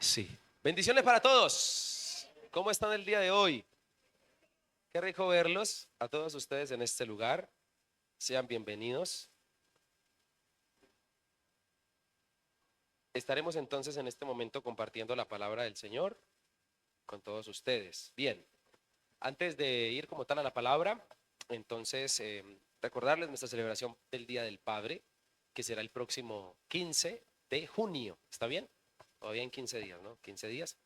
Sí. Bendiciones para todos. ¿Cómo están el día de hoy? Qué rico verlos a todos ustedes en este lugar. Sean bienvenidos. Estaremos entonces en este momento compartiendo la palabra del Señor con todos ustedes. Bien, antes de ir como tal a la palabra, entonces recordarles nuestra celebración del Día del Padre, que será el próximo 15 de junio. ¿Está bien? Todavía en 15 días, ¿no? 15 días.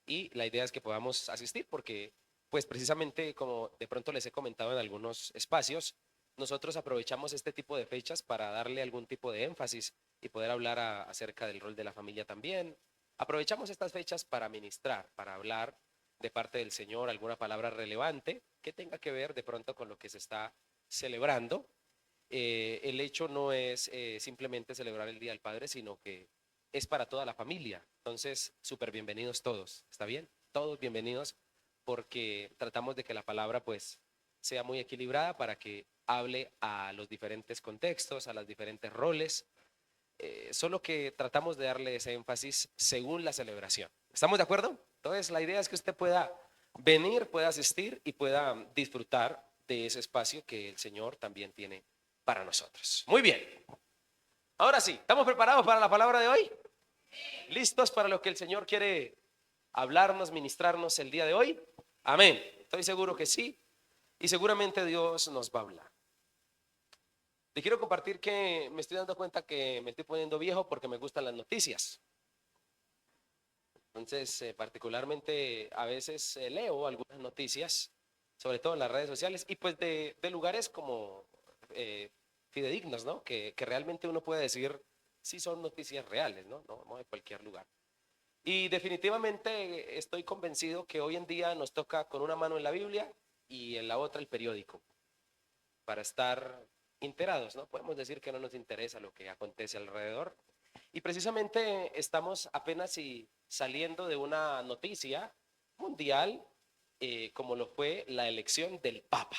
Y la idea es que podamos asistir porque, pues precisamente como de pronto les he comentado en algunos espacios, nosotros aprovechamos este tipo de fechas para darle algún tipo de énfasis y poder hablar acerca del rol de la familia también. Aprovechamos estas fechas para ministrar, para hablar de parte del Señor alguna palabra relevante que tenga que ver de pronto con lo que se está celebrando. El hecho no es simplemente celebrar el Día del Padre, sino que es para toda la familia. Entonces, súper bienvenidos todos, ¿está bien? Todos bienvenidos porque tratamos de que la palabra pues sea muy equilibrada para que hable a los diferentes contextos, a los diferentes roles, solo que tratamos de darle ese énfasis según la celebración. ¿Estamos de acuerdo? Entonces, la idea es que usted pueda venir, pueda asistir y pueda disfrutar de ese espacio que el Señor también tiene para nosotros. Muy bien. Ahora sí, ¿estamos preparados para la palabra de hoy? ¿Listos para lo que el Señor quiere hablarnos, ministrarnos el día de hoy? Amén. Estoy seguro que sí. Y seguramente Dios nos va a hablar. Le quiero compartir que me estoy dando cuenta que me estoy poniendo viejo porque me gustan las noticias. Entonces, particularmente a veces leo algunas noticias, sobre todo en las redes sociales, y pues de lugares como fidedignos, ¿no? Que realmente uno puede decir si son noticias reales, ¿no? No de cualquier lugar. Y definitivamente estoy convencido que hoy en día nos toca con una mano en la Biblia y en la otra el periódico, para estar enterados, ¿no? Podemos decir que no nos interesa lo que acontece alrededor. Y precisamente estamos apenas saliendo de una noticia mundial, como lo fue la elección del Papa.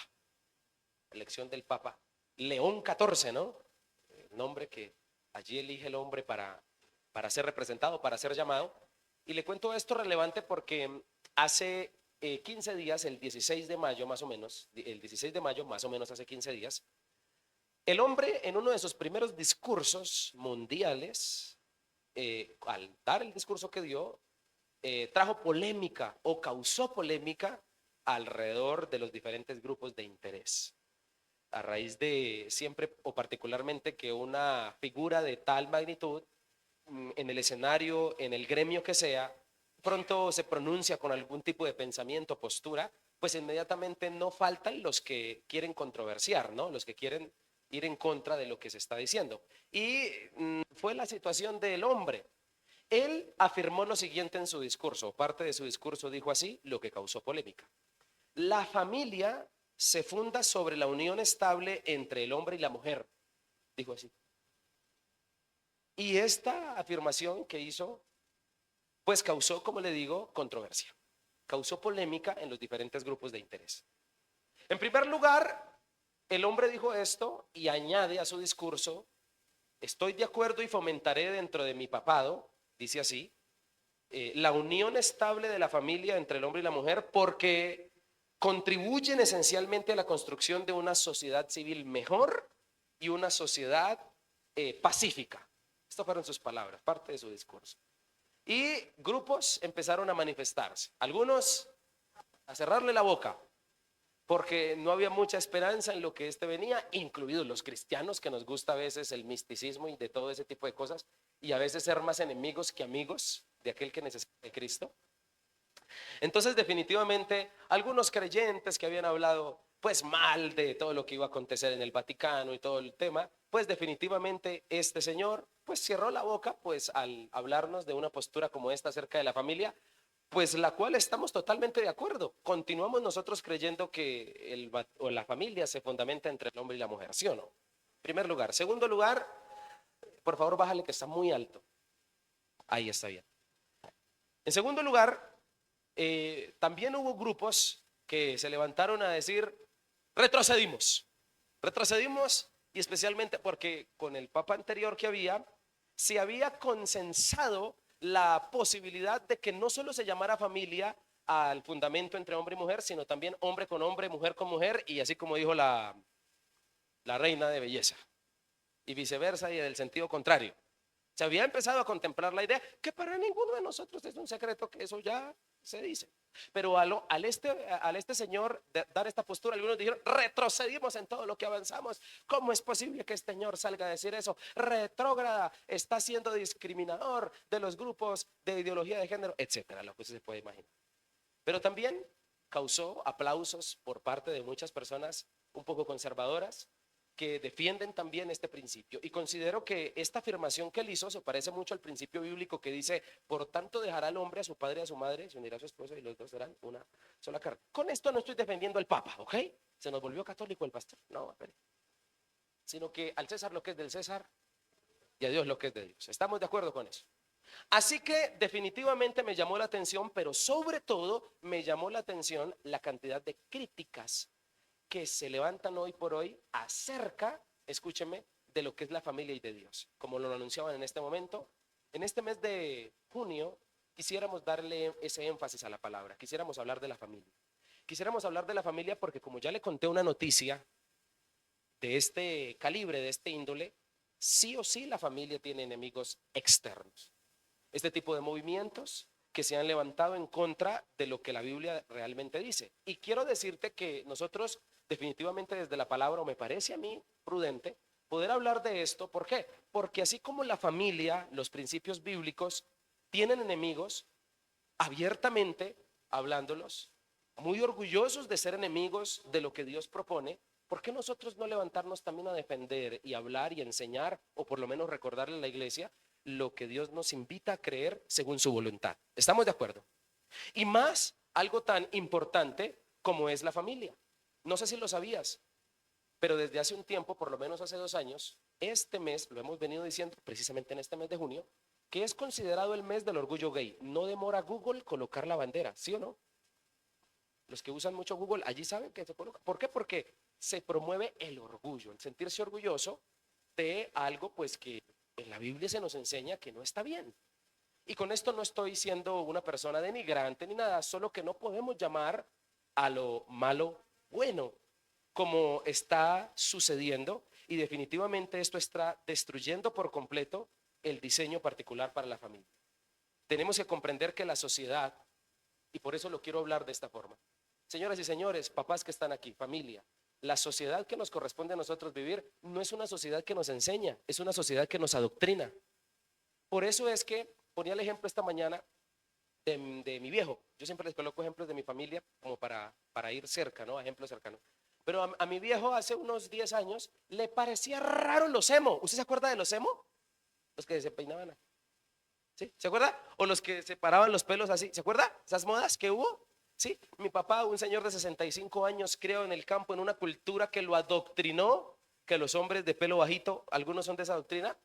Elección del Papa León XIV, ¿no? El nombre que allí elige el hombre para ser representado, para ser llamado. Y le cuento esto relevante porque hace 15 días, el 16 de mayo más o menos, el 16 de mayo más o menos hace 15 días, el hombre en uno de sus primeros discursos mundiales, al dar el discurso que dio, trajo polémica o causó polémica alrededor de los diferentes grupos de interés. A raíz de siempre o particularmente que una figura de tal magnitud en el escenario, en el gremio que sea, pronto se pronuncia con algún tipo de pensamiento, postura, pues inmediatamente no faltan los que quieren controversiar, ¿no? Los que quieren ir en contra de lo que se está diciendo. Y fue la situación del hombre. Él afirmó lo siguiente en su discurso, parte de su discurso dijo así, lo que causó polémica. La familia se funda sobre la unión estable entre el hombre y la mujer, dijo así. Y esta afirmación que hizo, pues causó, como le digo, controversia, causó polémica en los diferentes grupos de interés. En primer lugar, el hombre dijo esto y añade a su discurso, estoy de acuerdo y fomentaré dentro de mi papado, dice así, la unión estable de la familia entre el hombre y la mujer porque contribuyen esencialmente a la construcción de una sociedad civil mejor y una sociedad pacífica. Estas fueron sus palabras, parte de su discurso. Y grupos empezaron a manifestarse, algunos a cerrarle la boca, porque no había mucha esperanza en lo que este venía, incluidos los cristianos, que nos gusta a veces el misticismo y de todo ese tipo de cosas, y a veces ser más enemigos que amigos de aquel que necesita de Cristo. Entonces, definitivamente, algunos creyentes que habían hablado pues mal de todo lo que iba a acontecer en el Vaticano y todo el tema, pues definitivamente este señor pues cerró la boca pues al hablarnos de una postura como esta acerca de la familia, pues la cual estamos totalmente de acuerdo. Continuamos nosotros creyendo que la familia se fundamenta entre el hombre y la mujer, ¿sí o no? Primer lugar. Segundo lugar, por favor, bájale que está muy alto. Ahí está bien. En segundo lugar, también hubo grupos que se levantaron a decir, retrocedimos, retrocedimos y especialmente porque con el papa anterior que había, se había consensado la posibilidad de que no solo se llamara familia al fundamento entre hombre y mujer, sino también hombre con hombre, mujer con mujer, y así como dijo la reina de belleza, y viceversa, y del sentido contrario. Se había empezado a contemplar la idea, que para ninguno de nosotros es un secreto, que eso ya se dice. Pero al este señor dar esta postura, algunos dijeron: retrocedimos en todo lo que avanzamos. ¿Cómo es posible que este señor salga a decir eso? Retrógrada, está siendo discriminador de los grupos de ideología de género, etcétera, lo que usted se puede imaginar. Pero también causó aplausos por parte de muchas personas un poco conservadoras que defienden también este principio. Y considero que esta afirmación que él hizo se parece mucho al principio bíblico que dice: por tanto dejará el hombre a su padre y a su madre, se unirá a su esposa y los dos serán una sola carne. Con esto no estoy defendiendo al Papa, ¿ok? Se nos volvió católico el pastor. No, espere. Sino que al César lo que es del César y a Dios lo que es de Dios. ¿Estamos de acuerdo con eso? Así que definitivamente me llamó la atención, pero sobre todo me llamó la atención la cantidad de críticas que se levantan hoy por hoy acerca, escúcheme, de lo que es la familia y de Dios. Como lo anunciaban en este momento, en este mes de junio quisiéramos darle ese énfasis a la palabra, quisiéramos hablar de la familia. Quisiéramos hablar de la familia porque, como ya le conté una noticia de este calibre, de este índole, sí o sí la familia tiene enemigos externos. Este tipo de movimientos que se han levantado en contra de lo que la Biblia realmente dice. Y quiero decirte que nosotros definitivamente desde la palabra, o me parece a mí prudente, poder hablar de esto. ¿Por qué? Porque así como la familia, los principios bíblicos tienen enemigos, abiertamente hablándolos, muy orgullosos de ser enemigos de lo que Dios propone, ¿por qué nosotros no levantarnos también a defender y hablar y enseñar, o por lo menos recordarle a la iglesia lo que Dios nos invita a creer según su voluntad? ¿Estamos de acuerdo? Y más algo tan importante como es la familia. No sé si lo sabías, pero desde hace un tiempo, por lo menos hace 2 años, este mes, lo hemos venido diciendo precisamente en este mes de junio, que es considerado el mes del orgullo gay. No demora Google colocar la bandera, ¿sí o no? Los que usan mucho Google allí saben que se coloca. ¿Por qué? Porque se promueve el orgullo, el sentirse orgulloso de algo pues que en la Biblia se nos enseña que no está bien. Y con esto no estoy siendo una persona denigrante ni nada, solo que no podemos llamar a lo malo bueno, como está sucediendo, y definitivamente esto está destruyendo por completo el diseño particular para la familia. Tenemos que comprender que la sociedad, y por eso lo quiero hablar de esta forma, señoras y señores, papás que están aquí, familia, la sociedad que nos corresponde a nosotros vivir no es una sociedad que nos enseña, es una sociedad que nos adoctrina. Por eso es que ponía el ejemplo esta mañana de mi viejo. Yo siempre les coloco ejemplos de mi familia como para ir cerca, ¿no? Ejemplos cercanos. Pero a mi viejo hace unos 10 años le parecía raro los emo. ¿Usted se acuerda de los emo? Los que se peinaban. ¿Sí? ¿Se acuerda? O los que se paraban los pelos así. ¿Se acuerda? Esas modas que hubo. Sí, mi papá, un señor de 65 años, creo en el campo, en una cultura que lo adoctrinó, que los hombres de pelo bajito, algunos son de esa doctrina.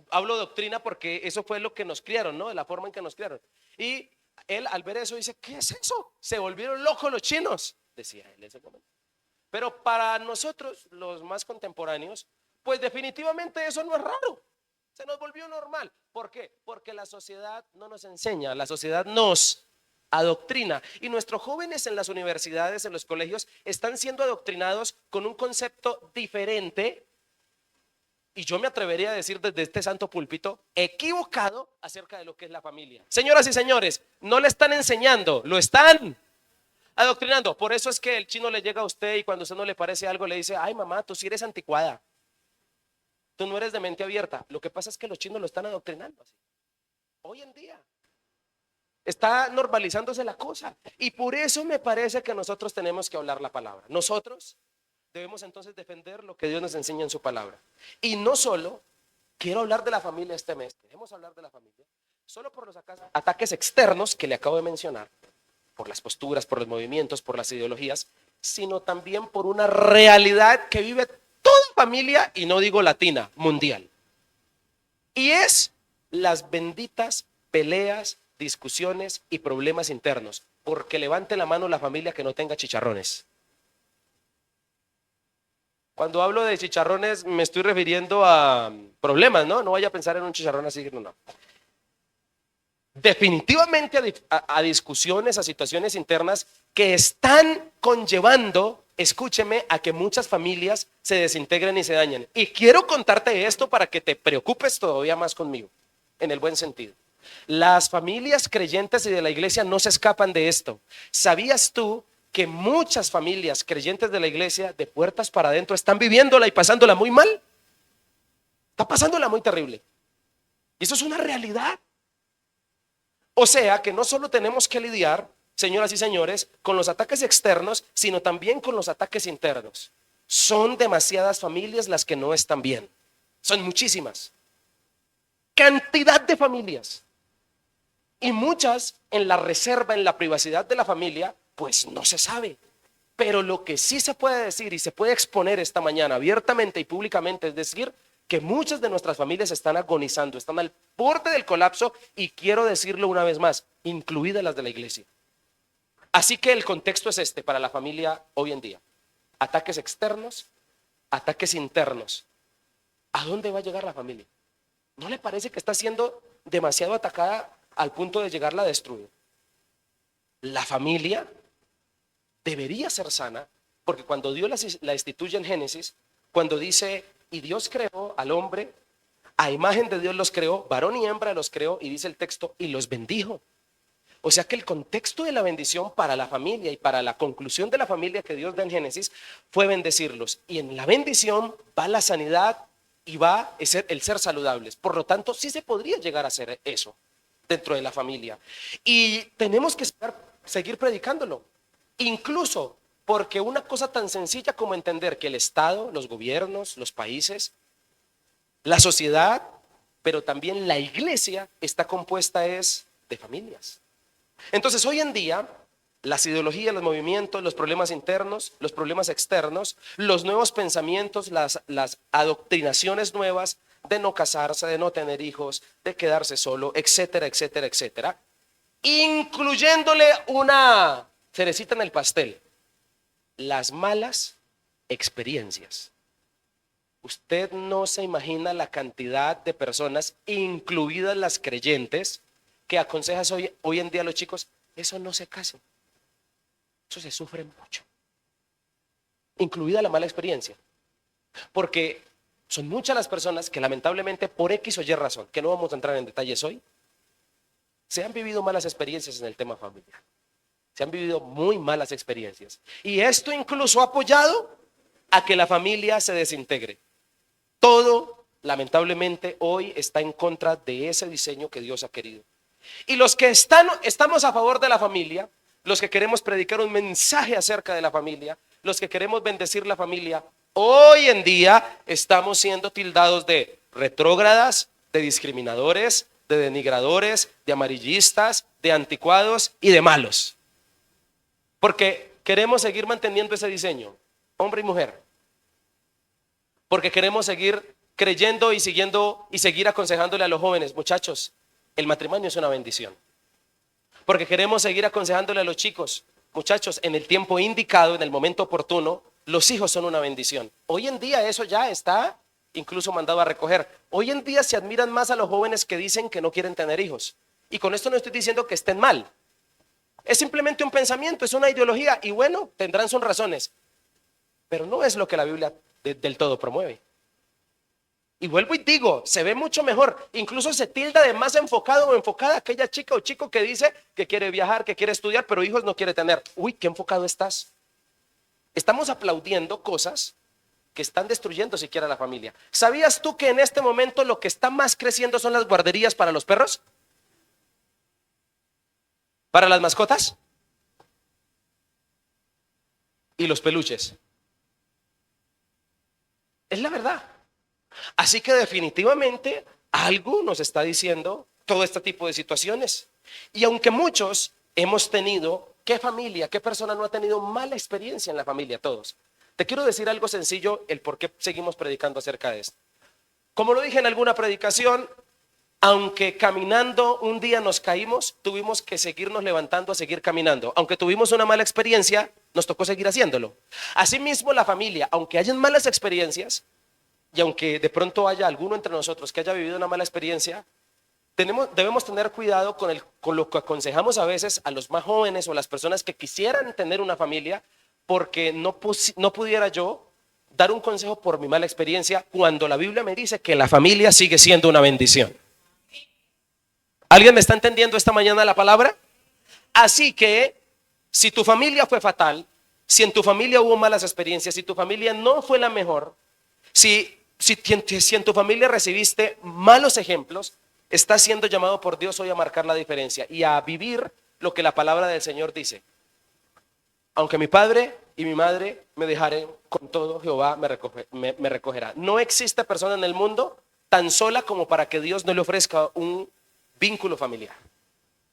Hablo doctrina porque eso fue lo que nos criaron, ¿no? De la forma en que nos criaron. Y él al ver eso dice: ¿qué es eso? Se volvieron locos los chinos, decía él en ese momento. Pero para nosotros, los más contemporáneos, pues definitivamente eso no es raro. Se nos volvió normal. ¿Por qué? Porque la sociedad no nos enseña, la sociedad nos adoctrina. Y nuestros jóvenes en las universidades, en los colegios, están siendo adoctrinados con un concepto diferente, y yo me atrevería a decir desde este santo púlpito, equivocado acerca de lo que es la familia. Señoras y señores, no le están enseñando, lo están adoctrinando. Por eso es que el chino le llega a usted y cuando a usted no le parece algo le dice: ay mamá, tú sí eres anticuada, tú no eres de mente abierta. Lo que pasa es que los chinos lo están adoctrinando así. Hoy en día está normalizándose la cosa, y por eso me parece que nosotros tenemos que hablar la palabra. Nosotros debemos entonces defender lo que Dios nos enseña en su palabra. Y no solo quiero hablar de la familia este mes, debemos hablar de la familia solo por los ataques externos que le acabo de mencionar, por las posturas, por los movimientos, por las ideologías, sino también por una realidad que vive toda familia, y no digo latina, mundial. Y es las benditas peleas, discusiones y problemas internos. Porque levante la mano la familia que no tenga chicharrones. Cuando hablo de chicharrones me estoy refiriendo a problemas, ¿no? No vaya a pensar en un chicharrón así, no. definitivamente a discusiones, a situaciones internas que están conllevando, escúcheme, a que muchas familias se desintegren y se dañen. Y quiero contarte esto para que te preocupes todavía más conmigo, en el buen sentido. Las familias creyentes y de la iglesia no se escapan de esto. ¿Sabías tú que muchas familias creyentes de la iglesia, de puertas para adentro, están viviéndola y pasándola muy mal? Está pasándola muy terrible. Y eso es una realidad. O sea que no solo tenemos que lidiar, señoras y señores, con los ataques externos, sino también con los ataques internos. Son demasiadas familias las que no están bien. Son muchísimas. Cantidad de familias. Y muchas en la reserva, en la privacidad de la familia, pues no se sabe. Pero lo que sí se puede decir y se puede exponer esta mañana abiertamente y públicamente es decir que muchas de nuestras familias están agonizando, están al borde del colapso y quiero decirlo una vez más, incluidas las de la iglesia. Así que el contexto es este para la familia hoy en día. Ataques externos, ataques internos. ¿A dónde va a llegar la familia? ¿No le parece que está siendo demasiado atacada al punto de llegarla a destruir? La familia debería ser sana, porque cuando Dios la instituye en Génesis, cuando dice, y Dios creó al hombre, a imagen de Dios los creó, varón y hembra los creó, y dice el texto, y los bendijo. O sea que el contexto de la bendición para la familia y para la conclusión de la familia que Dios da en Génesis fue bendecirlos. Y en la bendición va la sanidad y va el ser saludables. Por lo tanto, sí se podría llegar a hacer eso dentro de la familia. Y tenemos que seguir predicándolo. Incluso porque una cosa tan sencilla como entender que el Estado, los gobiernos, los países, la sociedad, pero también la iglesia está compuesta es de familias. Entonces hoy en día las ideologías, los movimientos, los problemas internos, los problemas externos, los nuevos pensamientos, las adoctrinaciones nuevas de no casarse, de no tener hijos, de quedarse solo, etcétera, etcétera, etcétera, incluyéndole una cerecita en el pastel, las malas experiencias. Usted no se imagina la cantidad de personas, incluidas las creyentes, que aconsejas hoy en día a los chicos, eso no se casen, eso se sufre mucho, incluida la mala experiencia, porque son muchas las personas que lamentablemente por X o Y razón, que no vamos a entrar en detalles hoy, se han vivido malas experiencias en el tema familiar. Se han vivido muy malas experiencias. Y esto incluso ha apoyado a que la familia se desintegre. Todo, lamentablemente, hoy está en contra de ese diseño que Dios ha querido. Y los que estamos a favor de la familia, los que queremos predicar un mensaje acerca de la familia, los que queremos bendecir la familia, hoy en día estamos siendo tildados de retrógradas, de discriminadores, de denigradores, de amarillistas, de anticuados y de malos. Porque queremos seguir manteniendo ese diseño, hombre y mujer. Porque queremos seguir creyendo y siguiendo y seguir aconsejándole a los jóvenes, muchachos, el matrimonio es una bendición. Porque queremos seguir aconsejándole a los chicos, muchachos, en el tiempo indicado, en el momento oportuno, los hijos son una bendición. Hoy en día eso ya está incluso mandado a recoger. Hoy en día se admiran más a los jóvenes que dicen que no quieren tener hijos. Y con esto no estoy diciendo que estén mal. Es simplemente un pensamiento, es una ideología y bueno, tendrán sus razones. Pero no es lo que la Biblia del todo promueve. Y vuelvo y digo, se ve mucho mejor, incluso se tilda de más enfocado o enfocada aquella chica o chico que dice que quiere viajar, que quiere estudiar, pero hijos no quiere tener. Uy, qué enfocado estás. Estamos aplaudiendo cosas que están destruyendo siquiera la familia. ¿Sabías tú que en este momento lo que está más creciendo son las guarderías para los perros? ¿Para las mascotas? Y los peluches. Es la verdad. Así que definitivamente algo nos está diciendo todo este tipo de situaciones. Y aunque muchos hemos tenido, ¿qué familia, qué persona no ha tenido mala experiencia en la familia? Todos. Te quiero decir algo sencillo, el por qué seguimos predicando acerca de esto. Como lo dije en alguna predicación, aunque caminando un día nos caímos, tuvimos que seguirnos levantando a seguir caminando. Aunque tuvimos una mala experiencia, nos tocó seguir haciéndolo. Asimismo, la familia, aunque hayan malas experiencias, y aunque de pronto haya alguno entre nosotros que haya vivido una mala experiencia, Debemos tener cuidado con lo que aconsejamos a veces a los más jóvenes o las personas que quisieran tener una familia, porque no pudiera yo dar un consejo por mi mala experiencia cuando la Biblia me dice que la familia sigue siendo una bendición. ¿Alguien me está entendiendo esta mañana la palabra? Así que si tu familia fue fatal, si en tu familia hubo malas experiencias, si tu familia no fue la mejor, si en tu familia recibiste malos ejemplos, estás siendo llamado por Dios hoy a marcar la diferencia y a vivir lo que la palabra del Señor dice. Aunque mi padre y mi madre me dejaren, con todo Jehová me recogerá. No existe persona en el mundo tan sola como para que Dios no le ofrezca un vínculo familiar.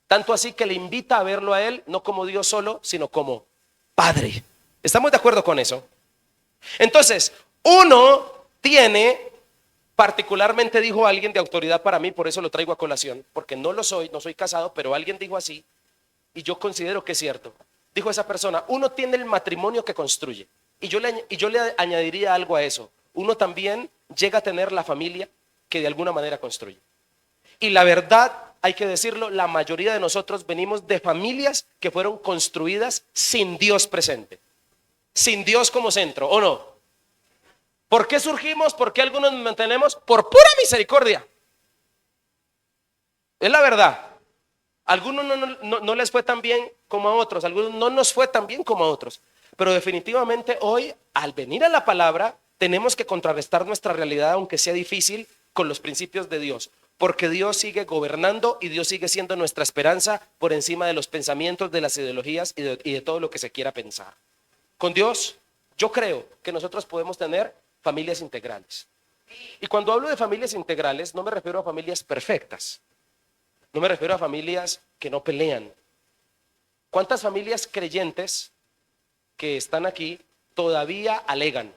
Tanto así que le invita a verlo a él, no como Dios solo, sino como Padre. ¿Estamos de acuerdo con eso? Entonces, uno tiene, particularmente dijo alguien de autoridad para mí, por eso lo traigo a colación, porque no lo soy, no soy casado, pero alguien dijo así, y yo considero que es cierto. Dijo esa persona, uno tiene el matrimonio que construye. Y yo le añadiría algo a eso. Uno también llega a tener la familia que de alguna manera construye. Y la verdad, hay que decirlo, la mayoría de nosotros venimos de familias que fueron construidas sin Dios presente, sin Dios como centro, ¿o no? ¿Por qué surgimos? ¿Por qué algunos nos mantenemos? Por pura misericordia. Es la verdad. A algunos no les fue tan bien como a otros, a algunos no nos fue tan bien como a otros. Pero definitivamente hoy, al venir a la palabra, tenemos que contrarrestar nuestra realidad, aunque sea difícil, con los principios de Dios. Porque Dios sigue gobernando y Dios sigue siendo nuestra esperanza por encima de los pensamientos, de las ideologías y de todo lo que se quiera pensar. Con Dios, yo creo que nosotros podemos tener familias integrales. Y cuando hablo de familias integrales, no me refiero a familias perfectas. No me refiero a familias que no pelean. ¿Cuántas familias creyentes que están aquí todavía alegan?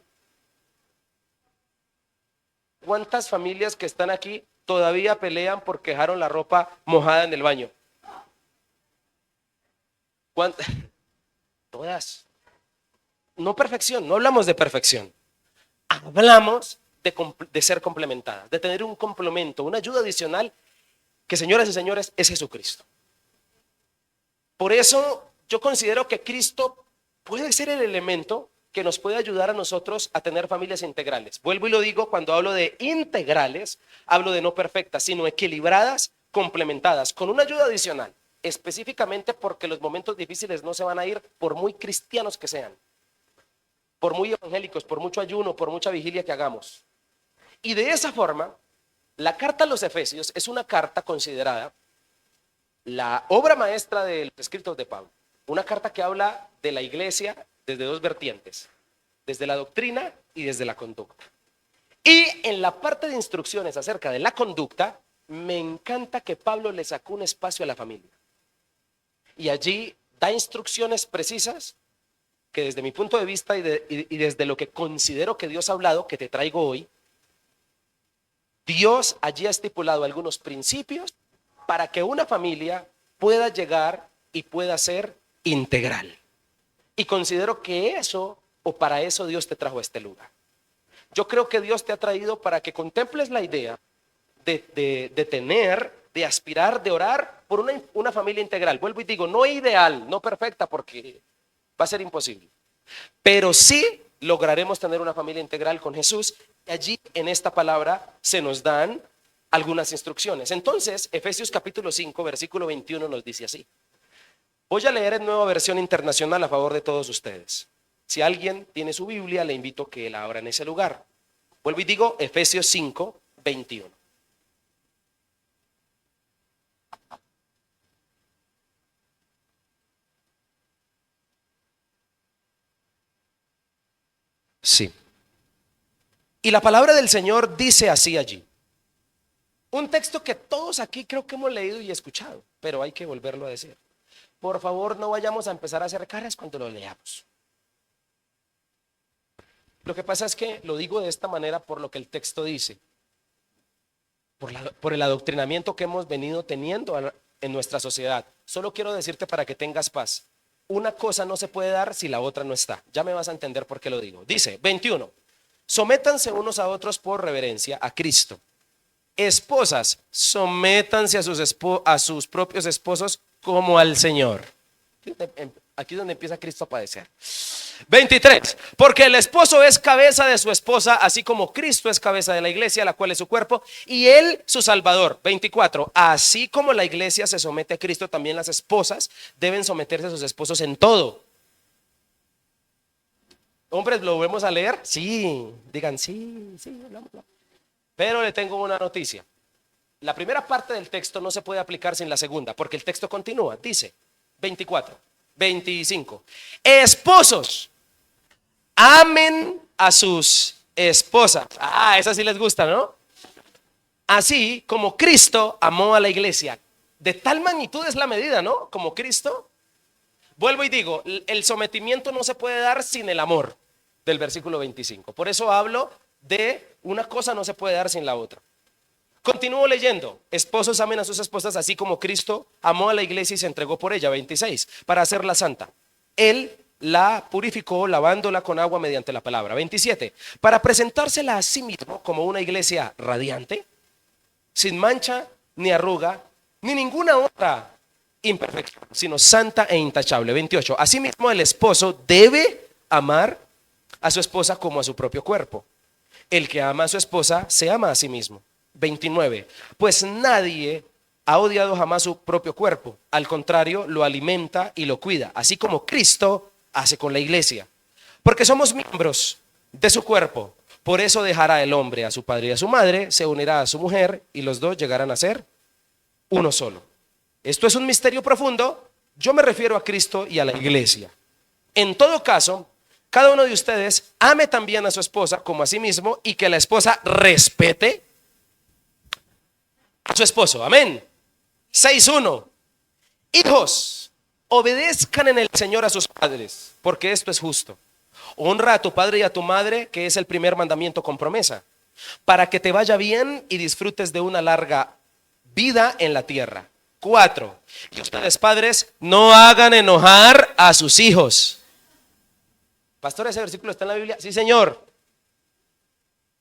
¿Cuántas familias que están aquí todavía pelean porque dejaron la ropa mojada en el baño? ¿Cuántas? Todas. No perfección, no hablamos de perfección. Hablamos de ser complementadas, de tener un complemento, una ayuda adicional que, señoras y señores, es Jesucristo. Por eso yo considero que Cristo puede ser el elemento que nos puede ayudar a nosotros a tener familias integrales. Vuelvo y lo digo, cuando hablo de integrales, hablo de no perfectas, sino equilibradas, complementadas, con una ayuda adicional, específicamente porque los momentos difíciles no se van a ir por muy cristianos que sean, por muy evangélicos, por mucho ayuno, por mucha vigilia que hagamos. Y de esa forma, la carta a los Efesios es una carta considerada la obra maestra de los escritos de Pablo. Una carta que habla de la iglesia desde dos vertientes, desde la doctrina y desde la conducta. Y en la parte de instrucciones acerca de la conducta, me encanta que Pablo le sacó un espacio a la familia. Y allí da instrucciones precisas que desde mi punto de vista y desde lo que considero que Dios ha hablado, que te traigo hoy, Dios allí ha estipulado algunos principios para que una familia pueda llegar y pueda ser integral. Y considero que eso, o para eso Dios te trajo a este lugar. Yo creo que Dios te ha traído para que contemples la idea de tener, de aspirar, de orar por una familia integral. Vuelvo y digo, no ideal, no perfecta, porque va a ser imposible. Pero sí lograremos tener una familia integral con Jesús. Y allí en esta palabra se nos dan algunas instrucciones. Entonces, Efesios capítulo 5, versículo 21 nos dice así. Voy a leer en Nueva Versión Internacional a favor de todos ustedes. Si alguien tiene su Biblia, le invito a que la abra en ese lugar. Vuelvo y digo, Efesios 5, 21. Sí. Y la palabra del Señor dice así allí. Un texto que todos aquí creo que hemos leído y escuchado, pero hay que volverlo a decir. Por favor, no vayamos a empezar a hacer caras cuando lo leamos. Lo que pasa es que lo digo de esta manera por lo que el texto dice, por el adoctrinamiento que hemos venido teniendo en nuestra sociedad. Solo quiero decirte para que tengas paz. Una cosa no se puede dar si la otra no está. Ya me vas a entender por qué lo digo. Dice 21. Sométanse unos a otros por reverencia a Cristo. Esposas, sométanse a sus propios esposos como al Señor. Aquí es donde empieza Cristo a padecer. 23. Porque el esposo es cabeza de su esposa, así como Cristo es cabeza de la iglesia, la cual es su cuerpo, y él su salvador. 24. Así como la iglesia se somete a Cristo, también las esposas deben someterse a sus esposos en todo. Hombres, ¿lo volvemos a leer? Sí, digan sí, sí. Pero le tengo una noticia. La primera parte del texto no se puede aplicar sin la segunda, porque el texto continúa. Dice 24, 25. Esposos, amen a sus esposas. Ah, esa sí les gusta, ¿no? Así como Cristo amó a la iglesia. De tal magnitud es la medida, ¿no? Como Cristo. Vuelvo y digo, el sometimiento no se puede dar sin el amor del versículo 25. Por eso hablo de una cosa no se puede dar sin la otra. Continúo leyendo. Esposos amen a sus esposas así como Cristo amó a la iglesia y se entregó por ella. 26. Para hacerla santa. Él la purificó lavándola con agua mediante la palabra. 27. Para presentársela a sí mismo como una iglesia radiante, sin mancha ni arruga, ni ninguna otra imperfección, sino santa e intachable. 28. Asimismo, el esposo debe amar a su esposa como a su propio cuerpo. El que ama a su esposa se ama a sí mismo. 29. Pues nadie ha odiado jamás su propio cuerpo. Al contrario, lo alimenta y lo cuida, así como Cristo hace con la iglesia. Porque somos miembros de su cuerpo. Por eso dejará el hombre a su padre y a su madre, se unirá a su mujer y los dos llegarán a ser uno solo. Esto es un misterio profundo. Yo me refiero a Cristo y a la iglesia. En todo caso, cada uno de ustedes ame también a su esposa como a sí mismo y que la esposa respete a su esposo. Amén. 6:1. Hijos, obedezcan en el Señor a sus padres, porque esto es justo. Honra a tu padre y a tu madre, que es el primer mandamiento con promesa, para que te vaya bien y disfrutes de una larga vida en la tierra. 4. Y ustedes, padres, no hagan enojar a sus hijos. Pastor, ¿ese versículo está en la Biblia? Sí, señor.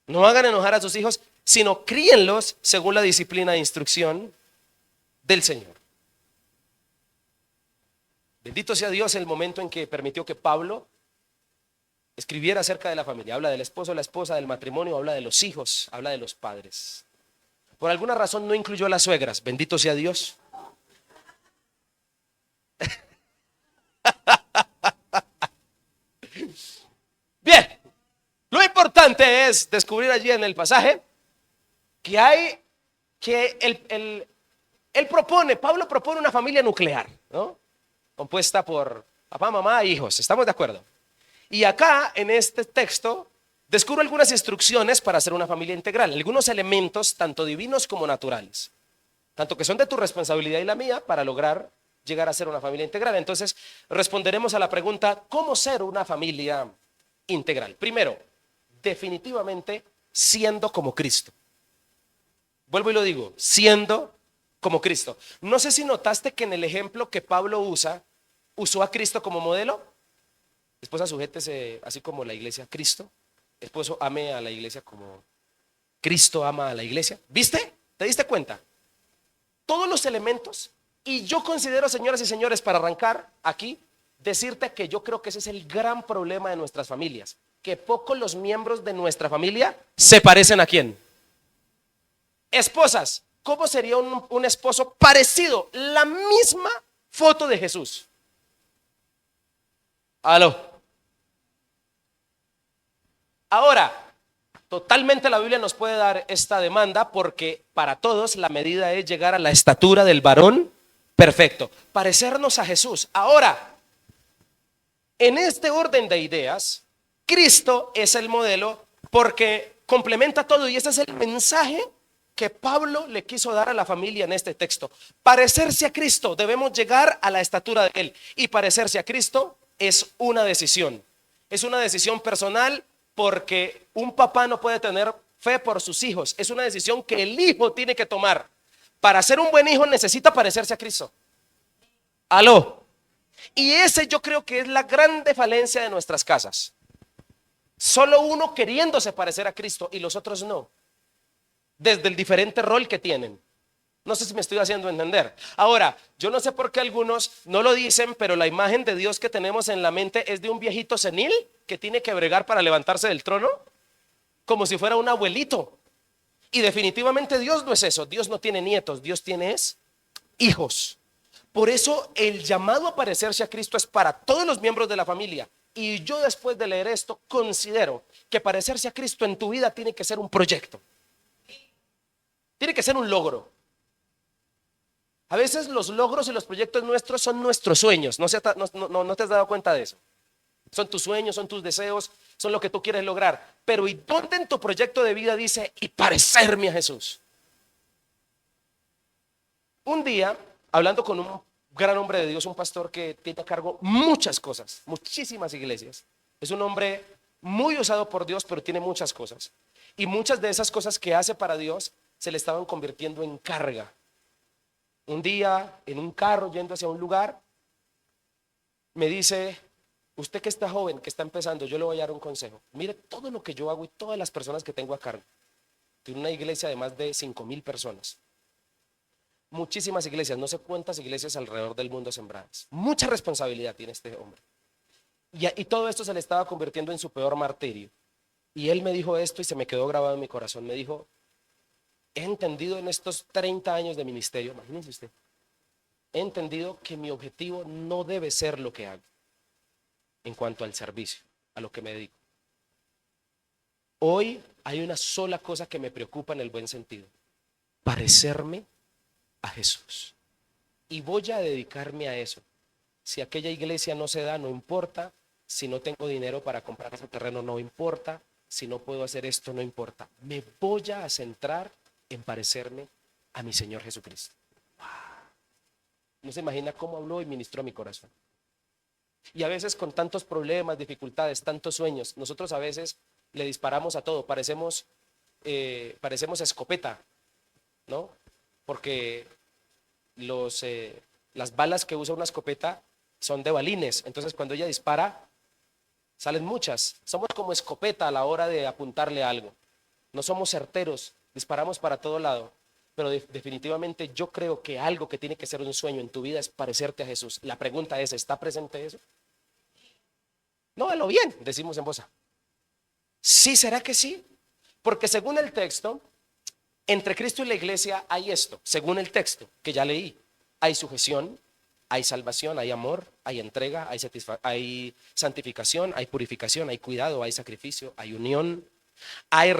No hagan enojar a sus hijos, sino críenlos según la disciplina e instrucción del Señor. Bendito sea Dios el momento en que permitió que Pablo escribiera acerca de la familia. Habla del esposo, la esposa, del matrimonio, habla de los hijos, habla de los padres. Por alguna razón no incluyó a las suegras. Bendito sea Dios. Bien, lo importante es descubrir allí en el pasaje que Pablo propone una familia nuclear, ¿no? Compuesta por papá, mamá e hijos. ¿Estamos de acuerdo? Y acá en este texto descubro algunas instrucciones para hacer una familia integral, algunos elementos tanto divinos como naturales, tanto que son de tu responsabilidad y la mía para lograr llegar a ser una familia integral. Entonces responderemos a la pregunta, ¿cómo ser una familia integral? Primero, definitivamente siendo como Cristo. Vuelvo y lo digo, siendo como Cristo. No sé si notaste que en el ejemplo que Pablo usó a Cristo como modelo. Esposa, sujétese así como la iglesia a Cristo. Esposo, ame a la iglesia como Cristo ama a la iglesia. ¿Viste? ¿Te diste cuenta? Todos los elementos. Y yo considero, señoras y señores, para arrancar aquí, decirte que yo creo que ese es el gran problema de nuestras familias. Que pocos los miembros de nuestra familia se parecen a quién. Esposas, ¿cómo sería un esposo parecido? La misma foto de Jesús. Aló. Ahora, totalmente la Biblia nos puede dar esta demanda porque para todos la medida es llegar a la estatura del varón perfecto, parecernos a Jesús. Ahora, en este orden de ideas, Cristo es el modelo porque complementa todo y ese es el mensaje que Pablo le quiso dar a la familia en este texto. Parecerse a Cristo, debemos llegar a la estatura de Él y parecerse a Cristo es una decisión personal. Porque un papá no puede tener fe por sus hijos. Es una decisión que el hijo tiene que tomar. Para ser un buen hijo necesita parecerse a Cristo. Aló. Y ese yo creo que es la grande falencia de nuestras casas. Solo uno queriéndose parecer a Cristo y los otros no. desde el diferente rol que tienen. No sé si me estoy haciendo entender. Ahora, yo no sé por qué algunos no lo dicen, pero la imagen de Dios que tenemos en la mente es de un viejito senil que tiene que bregar para levantarse del trono, como si fuera un abuelito. Y definitivamente Dios no es eso. Dios no tiene nietos, Dios tiene hijos. Por eso el llamado a parecerse a Cristo es para todos los miembros de la familia. Y yo, después de leer esto, considero que parecerse a Cristo en tu vida tiene que ser un proyecto, tiene que ser un logro. A veces los logros y los proyectos nuestros son nuestros sueños. ¿No te has dado cuenta de eso? Son tus sueños, son tus deseos, son lo que tú quieres lograr. Pero ¿y dónde en tu proyecto de vida dice y parecerme a Jesús? Un día, hablando con un gran hombre de Dios, un pastor que tiene a cargo muchas cosas, muchísimas iglesias. Es un hombre muy usado por Dios, pero tiene muchas cosas. Y muchas de esas cosas que hace para Dios se le estaban convirtiendo en carga. Un día, en un carro yendo hacia un lugar, me dice: usted que está joven, que está empezando, yo le voy a dar un consejo. Mire todo lo que yo hago y todas las personas que tengo a cargo. Tiene una iglesia de más de 5,000 personas. Muchísimas iglesias, no sé cuántas iglesias alrededor del mundo sembradas. Mucha responsabilidad tiene este hombre. Y todo esto se le estaba convirtiendo en su peor martirio. Y él me dijo esto y se me quedó grabado en mi corazón. Me dijo: he entendido en estos 30 años de ministerio, imagínense usted, he entendido que mi objetivo no debe ser lo que hago en cuanto al servicio, a lo que me dedico. Hoy hay una sola cosa que me preocupa en el buen sentido: parecerme a Jesús. Y voy a dedicarme a eso. Si aquella iglesia no se da, no importa. Si no tengo dinero para comprar ese terreno, no importa. Si no puedo hacer esto, no importa. Me voy a centrar en parecerme a mi Señor Jesucristo. No se imagina cómo habló y ministró a mi corazón. Y a veces, con tantos problemas, dificultades, tantos sueños, nosotros a veces le disparamos a todo. Parecemos escopeta, ¿no? Porque las balas que usa una escopeta son de balines. Entonces, cuando ella dispara, salen muchas. Somos como escopeta a la hora de apuntarle algo. No somos certeros, disparamos para todo lado. Pero definitivamente yo creo que algo que tiene que ser un sueño en tu vida es parecerte a Jesús. La pregunta es: ¿está presente eso? No, a lo bien, decimos en voz alta. ¿Sí será que sí? Porque según el texto, entre Cristo y la iglesia hay esto. Según el texto que ya leí, hay sujeción, hay salvación, hay amor, hay entrega, hay santificación, hay purificación, hay cuidado, hay sacrificio, hay unión, hay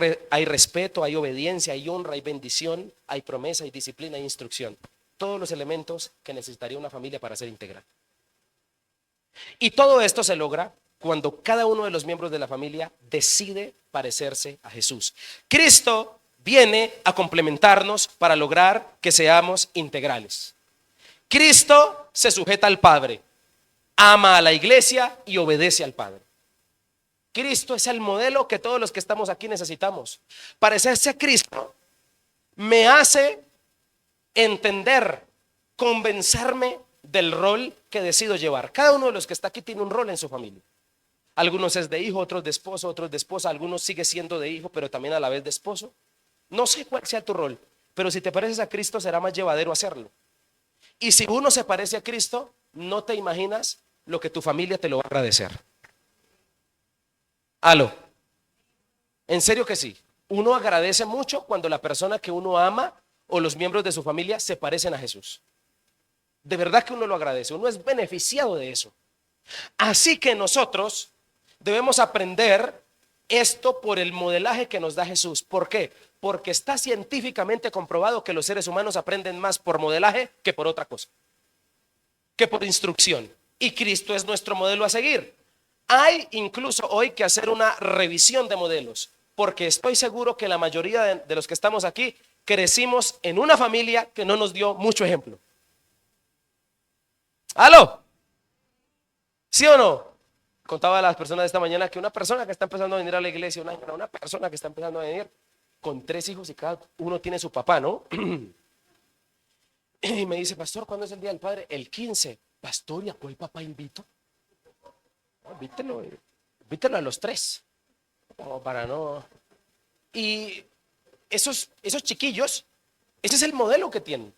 respeto, hay obediencia, hay honra, hay bendición, hay promesa, hay disciplina, hay instrucción. Todos los elementos que necesitaría una familia para ser integral. Y todo esto se logra cuando cada uno de los miembros de la familia decide parecerse a Jesús. Cristo viene a complementarnos para lograr que seamos integrales. Cristo se sujeta al Padre, ama a la iglesia y obedece al Padre. Cristo es el modelo que todos los que estamos aquí necesitamos. Parecerse a Cristo me hace entender, convencerme del rol que decido llevar. Cada uno de los que está aquí tiene un rol en su familia. Algunos es de hijo, otros de esposo, otros de esposa, algunos sigue siendo de hijo, pero también a la vez de esposo. No sé cuál sea tu rol, pero si te pareces a Cristo será más llevadero hacerlo. Y si uno se parece a Cristo, no te imaginas lo que tu familia te lo va a agradecer. Aló, en serio que sí. Uno agradece mucho cuando la persona que uno ama o los miembros de su familia se parecen a Jesús. De verdad que uno lo agradece, uno es beneficiado de eso. Así que nosotros debemos aprender esto por el modelaje que nos da Jesús. ¿Por qué? Porque está científicamente comprobado que los seres humanos aprenden más por modelaje que por otra cosa, que por instrucción. Y Cristo es nuestro modelo a seguir. Hay incluso hoy que hacer una revisión de modelos, porque estoy seguro que la mayoría de los que estamos aquí crecimos en una familia que no nos dio mucho ejemplo. ¿Aló? ¿Sí o no? Contaba a las personas de esta mañana que una persona que está empezando a venir a la iglesia, una persona que está empezando a venir con 3 hijos y cada uno tiene su papá, ¿no? Y me dice: pastor, ¿cuándo es el día del padre? El 15. Pastor, ¿y a cuál papá invito? No, invítelo a los 3. Como para no. Y esos chiquillos, ese es el modelo que tienen.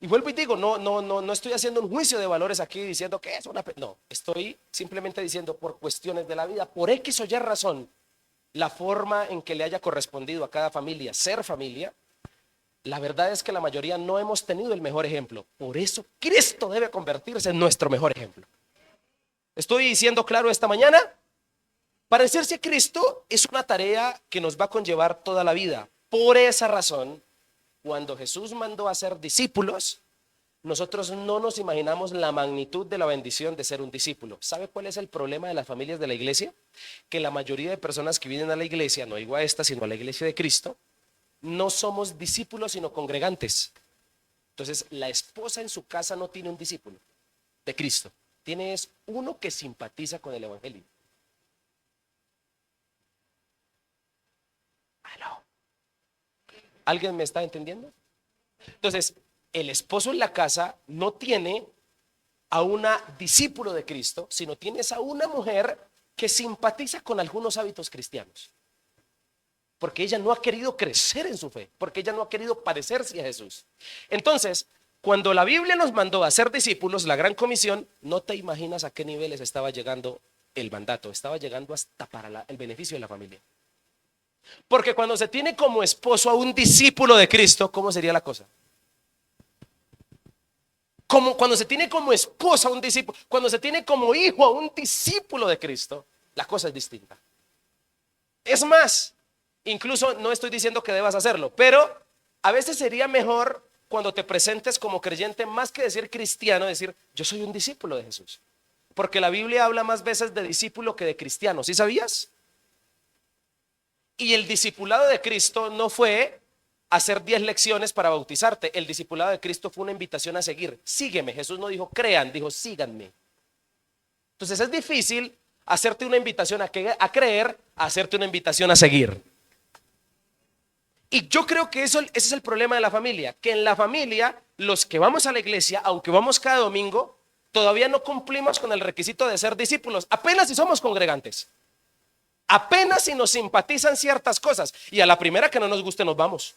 Y vuelvo y digo, no estoy haciendo un juicio de valores aquí diciendo que es una... No, estoy simplemente diciendo por cuestiones de la vida, por X o Y razón, la forma en que le haya correspondido a cada familia ser familia, la verdad es que la mayoría no hemos tenido el mejor ejemplo. Por eso Cristo debe convertirse en nuestro mejor ejemplo. ¿Estoy diciendo claro esta mañana? Parecerse a Cristo es una tarea que nos va a conllevar toda la vida. Por esa razón, cuando Jesús mandó a ser discípulos, nosotros no nos imaginamos la magnitud de la bendición de ser un discípulo. ¿Sabe cuál es el problema de las familias de la iglesia? Que la mayoría de personas que vienen a la iglesia, no digo a esta, sino a la iglesia de Cristo, no somos discípulos, sino congregantes. Entonces, la esposa en su casa no tiene un discípulo de Cristo. Tiene es uno que simpatiza con el evangelio. ¿Aló? ¿Alguien me está entendiendo? Entonces, el esposo en la casa no tiene a una discípulo de Cristo, sino tienes a una mujer que simpatiza con algunos hábitos cristianos. Porque ella no ha querido crecer en su fe, porque ella no ha querido parecerse a Jesús. Entonces, cuando la Biblia nos mandó a ser discípulos, la gran comisión, no te imaginas a qué niveles estaba llegando el mandato, estaba llegando hasta para el beneficio de la familia. Porque cuando se tiene como esposo a un discípulo de Cristo, ¿cómo sería la cosa? Como cuando se tiene como esposa a un discípulo, cuando se tiene como hijo a un discípulo de Cristo, la cosa es distinta. Es más, incluso no estoy diciendo que debas hacerlo, pero a veces sería mejor cuando te presentes como creyente, más que decir cristiano, decir yo soy un discípulo de Jesús. Porque la Biblia habla más veces de discípulo que de cristiano, ¿sí sabías? Y el discipulado de Cristo no fue hacer 10 lecciones para bautizarte. El discipulado de Cristo fue una invitación a seguir. Sígueme. Jesús no dijo crean, dijo síganme. Entonces es difícil hacerte una invitación a creer, a hacerte una invitación a seguir. Y yo creo que ese es el problema de la familia, que en la familia los que vamos a la iglesia, aunque vamos cada domingo, todavía no cumplimos con el requisito de ser discípulos, apenas si somos congregantes. Apenas si nos simpatizan ciertas cosas y a la primera que no nos guste nos vamos.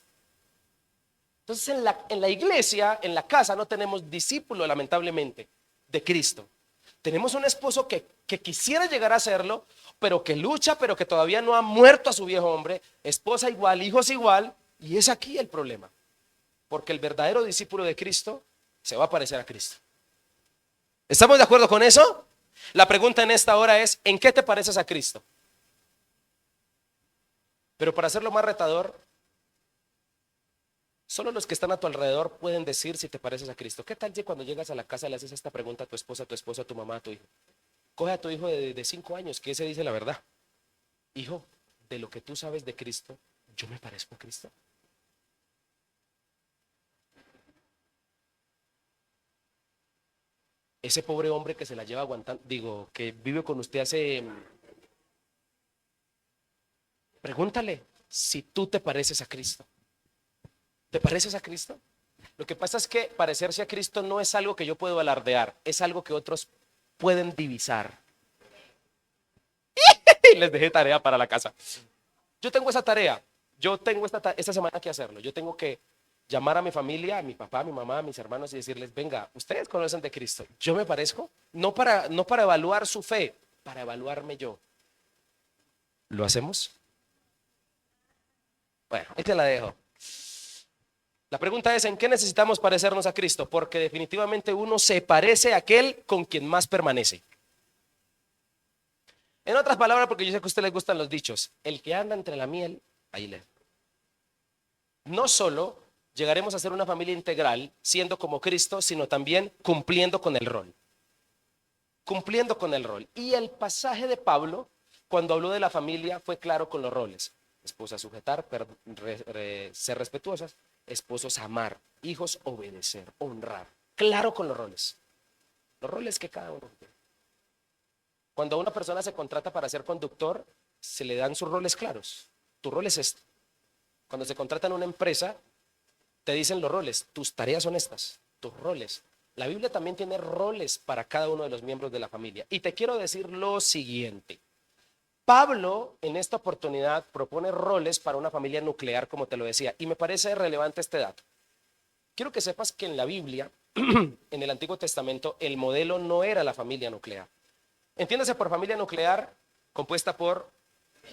Entonces en la iglesia, en la casa no tenemos discípulo lamentablemente de Cristo. Tenemos un esposo que quisiera llegar a serlo, pero que lucha, pero que todavía no ha muerto a su viejo hombre, esposa igual, hijos igual, y es aquí el problema. Porque el verdadero discípulo de Cristo se va a parecer a Cristo. ¿Estamos de acuerdo con eso? La pregunta en esta hora es, ¿en qué te pareces a Cristo? Pero para hacerlo más retador, solo los que están a tu alrededor pueden decir si te pareces a Cristo. ¿Qué tal si cuando llegas a la casa le haces esta pregunta a tu esposa, a tu esposo, a tu mamá, a tu hijo? Coge a tu hijo de 5 años, que ese dice la verdad. Hijo, de lo que tú sabes de Cristo, ¿yo me parezco a Cristo? Ese pobre hombre que se la lleva aguantando, digo, que vive con usted hace... Pregúntale si tú te pareces a Cristo. ¿Te pareces a Cristo? Lo que pasa es que parecerse a Cristo no es algo que yo puedo alardear, es algo que otros pueden divisar. Y les dejé tarea para la casa. Yo tengo esa tarea, yo tengo esta semana que hacerlo. Yo tengo que llamar a mi familia, a mi papá, a mi mamá, a mis hermanos y decirles, venga, ustedes conocen de Cristo, ¿yo me parezco? No para evaluar su fe, para evaluarme yo. ¿Lo hacemos? Bueno, ahí te la dejo. La pregunta es, ¿en qué necesitamos parecernos a Cristo? Porque definitivamente uno se parece a aquel con quien más permanece. En otras palabras, porque yo sé que a usted les gustan los dichos, el que anda entre la miel, ahí le. No solo llegaremos a ser una familia integral, siendo como Cristo, sino también cumpliendo con el rol. Cumpliendo con el rol. Y el pasaje de Pablo, cuando habló de la familia, fue claro con los roles. Esposas sujetar, ser respetuosas, esposos amar, hijos obedecer, honrar. Claro con los roles. Los roles que cada uno tiene. Cuando una persona se contrata para ser conductor, se le dan sus roles claros. Tu rol es este. Cuando se contrata en una empresa, te dicen los roles. Tus tareas son estas, tus roles. La Biblia también tiene roles para cada uno de los miembros de la familia. Y te quiero decir lo siguiente. Pablo en esta oportunidad propone roles para una familia nuclear, como te lo decía, y me parece relevante este dato. Quiero que sepas que en la Biblia, en el Antiguo Testamento, el modelo no era la familia nuclear. Entiéndase por familia nuclear compuesta por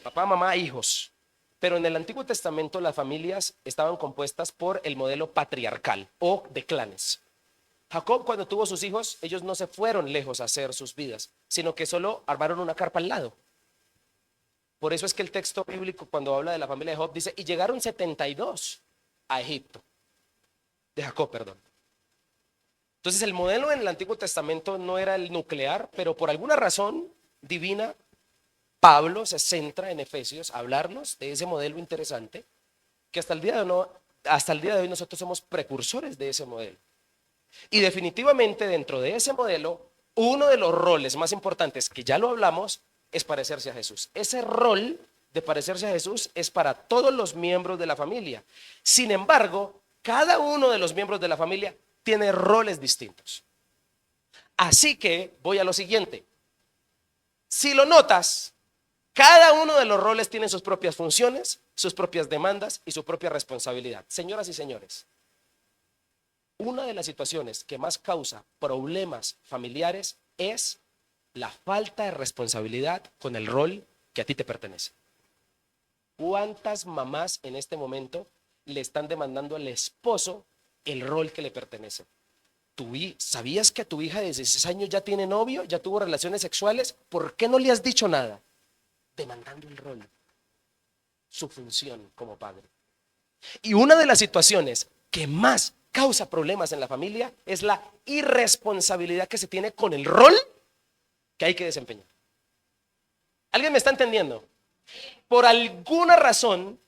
papá, mamá, hijos. Pero en el Antiguo Testamento las familias estaban compuestas por el modelo patriarcal o de clanes. Jacob, cuando tuvo sus hijos, ellos no se fueron lejos a hacer sus vidas, sino que solo armaron una carpa al lado. Por eso es que el texto bíblico, cuando habla de la familia de Job, dice, y llegaron 72 a Egipto, de Jacob, perdón. Entonces el modelo en el Antiguo Testamento no era el nuclear, pero por alguna razón divina, Pablo se centra en Efesios a hablarnos de ese modelo interesante, que hasta el día de hoy nosotros somos precursores de ese modelo. Y definitivamente dentro de ese modelo, uno de los roles más importantes, que ya lo hablamos, es parecerse a Jesús. Ese rol de parecerse a Jesús es para todos los miembros de la familia. Sin embargo, cada uno de los miembros de la familia tiene roles distintos. Así que voy a lo siguiente. Si lo notas, cada uno de los roles tiene sus propias funciones, sus propias demandas y su propia responsabilidad. Señoras y señores, una de las situaciones que más causa problemas familiares es la falta de responsabilidad con el rol que a ti te pertenece. ¿Cuántas mamás en este momento le están demandando al esposo el rol que le pertenece? ¿Sabías que tu hija de 16 años ya tiene novio, ya tuvo relaciones sexuales? ¿Por qué no le has dicho nada? Demandando el rol, su función como padre. Y una de las situaciones que más causa problemas en la familia es la irresponsabilidad que se tiene con el rol que hay que desempeñar. ¿Alguien me está entendiendo? Por alguna razón,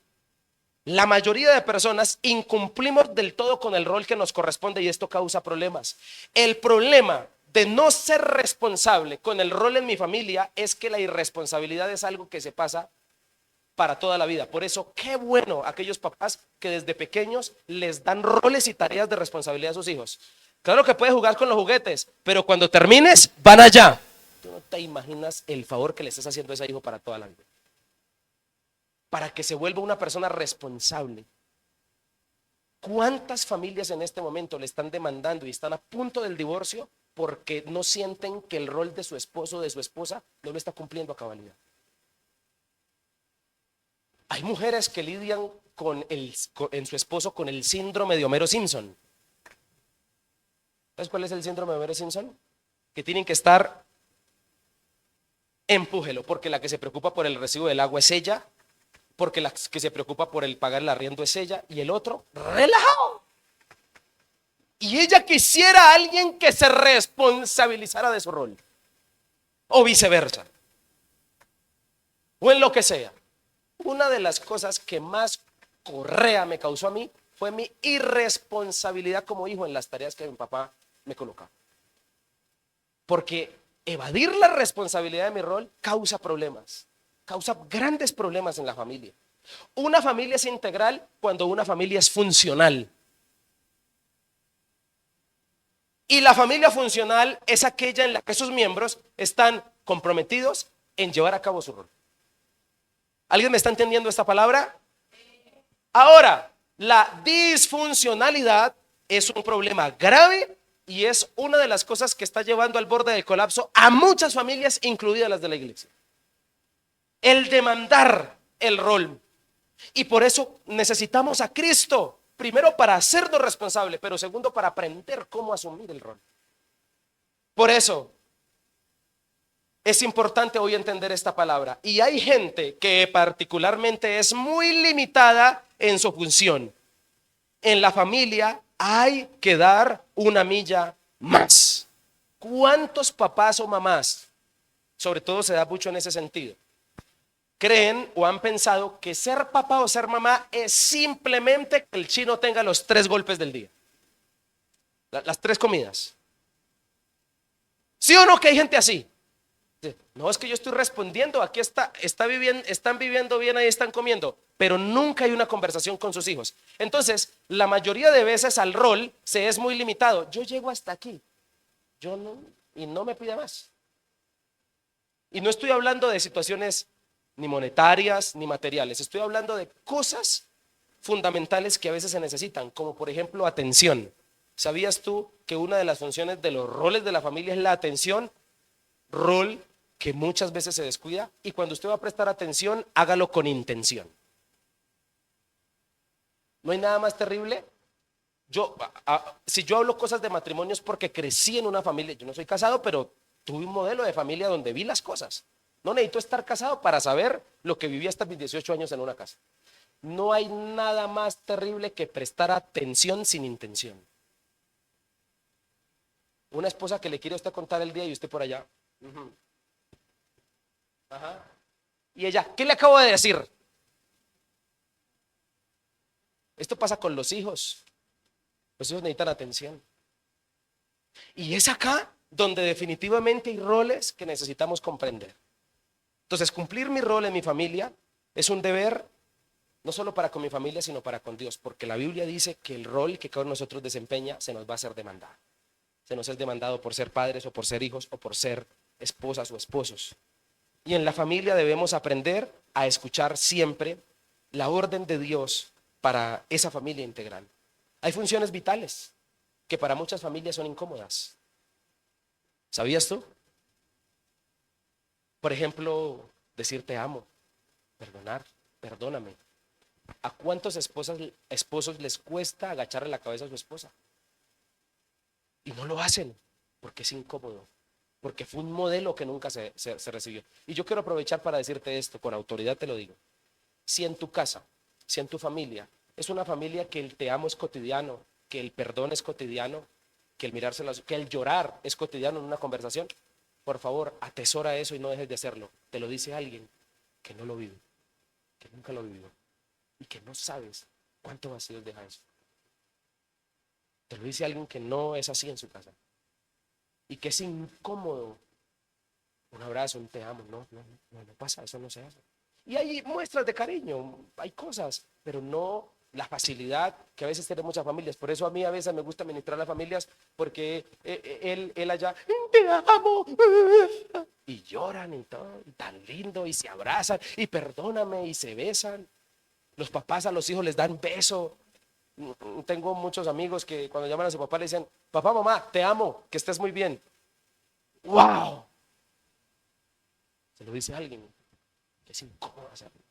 la mayoría de personas incumplimos del todo con el rol que nos corresponde y esto causa problemas. El problema de no ser responsable con el rol en mi familia es que la irresponsabilidad es algo que se pasa para toda la vida. Por eso, qué bueno aquellos papás que desde pequeños les dan roles y tareas de responsabilidad a sus hijos. Claro que puedes jugar con los juguetes, pero cuando termines, van allá. Tú no te imaginas el favor que le estás haciendo a ese hijo para toda la vida. Para que se vuelva una persona responsable. ¿Cuántas familias en este momento le están demandando y están a punto del divorcio porque no sienten que el rol de su esposo o de su esposa no lo está cumpliendo a cabalidad? Hay mujeres que lidian en su esposo con el síndrome de Homero Simpson. ¿Sabes cuál es el síndrome de Homero Simpson? Que tienen que estar, empújelo, porque la que se preocupa por el recibo del agua es ella, porque la que se preocupa por el pagar el arriendo es ella, y el otro, relajado. Y ella quisiera a alguien que se responsabilizara de su rol, o viceversa, o en lo que sea. Una de las cosas que más correa me causó a mí fue mi irresponsabilidad como hijo en las tareas que mi papá me colocaba. Porque evadir la responsabilidad de mi rol causa problemas, causa grandes problemas en la familia. Una familia es integral cuando una familia es funcional. Y la familia funcional es aquella en la que sus miembros están comprometidos en llevar a cabo su rol. ¿Alguien me está entendiendo esta palabra? Ahora, la disfuncionalidad es un problema grave y es una de las cosas que está llevando al borde del colapso a muchas familias, incluidas las de la iglesia. El demandar el rol. Y por eso necesitamos a Cristo, primero para hacernos responsables, pero segundo para aprender cómo asumir el rol. Por eso es importante hoy entender esta palabra. Y hay gente que particularmente es muy limitada en su función. En la familia hay que dar una milla más. ¿Cuántos papás o mamás, sobre todo se da mucho en ese sentido, creen o han pensado que ser papá o ser mamá es simplemente que el chino tenga los 3 golpes del día? Las 3 comidas. ¿Sí o no que hay gente así? No, es que yo estoy respondiendo, aquí están viviendo bien, ahí están comiendo, pero nunca hay una conversación con sus hijos. Entonces, la mayoría de veces al rol se es muy limitado. Yo llego hasta aquí, y no me pida más. Y no estoy hablando de situaciones ni monetarias, ni materiales. Estoy hablando de cosas fundamentales que a veces se necesitan, como por ejemplo atención. ¿Sabías tú que una de las funciones de los roles de la familia es la atención? Rol que muchas veces se descuida, y cuando usted va a prestar atención, hágalo con intención. No hay nada más terrible. Si yo hablo cosas de matrimonio es porque crecí en una familia. Yo no soy casado, pero tuve un modelo de familia donde vi las cosas. No necesito estar casado para saber lo que viví hasta mis 18 años en una casa. No hay nada más terrible que prestar atención sin intención. Una esposa que le quiere a usted contar el día y usted por allá. Ujú. Ajá. Y ella, ¿qué le acabo de decir? Esto pasa con los hijos. Los hijos necesitan atención. Y es acá donde definitivamente hay roles que necesitamos comprender. Entonces, cumplir mi rol en mi familia es un deber no solo para con mi familia, sino para con Dios, porque la Biblia dice que el rol que cada uno de nosotros desempeña se nos va a ser demandado. Se nos es demandado por ser padres o por ser hijos o por ser esposas o esposos. Y en la familia debemos aprender a escuchar siempre la orden de Dios para esa familia integral. Hay funciones vitales que para muchas familias son incómodas. ¿Sabías tú? Por ejemplo, decir te amo, perdonar, perdóname. ¿A cuántos esposos les cuesta agacharle la cabeza a su esposa? Y no lo hacen porque es incómodo, porque fue un modelo que nunca se recibió. Y yo quiero aprovechar para decirte esto, con autoridad te lo digo. Si en tu casa, si en tu familia, es una familia que el te amo es cotidiano, que el perdón es cotidiano, que el que el llorar es cotidiano en una conversación, por favor, atesora eso y no dejes de hacerlo. Te lo dice alguien que no lo vive, que nunca lo vivió y que no sabes cuánto vacío deja eso. Te lo dice alguien que no es así en su casa y que es incómodo. Un abrazo, un te amo, no pasa, eso no se hace. Y hay muestras de cariño, hay cosas, pero no la facilidad que a veces tienen muchas familias. Por eso a mí a veces me gusta ministrar a las familias, porque él allá, te amo, y lloran y todo, y tan lindo, y se abrazan, y perdóname, y se besan. Los papás a los hijos les dan beso. Tengo muchos amigos que cuando llaman a su papá le dicen, papá, mamá, te amo, que estés muy bien. ¡Wow! Se lo dice alguien que es incómodo hacerlo.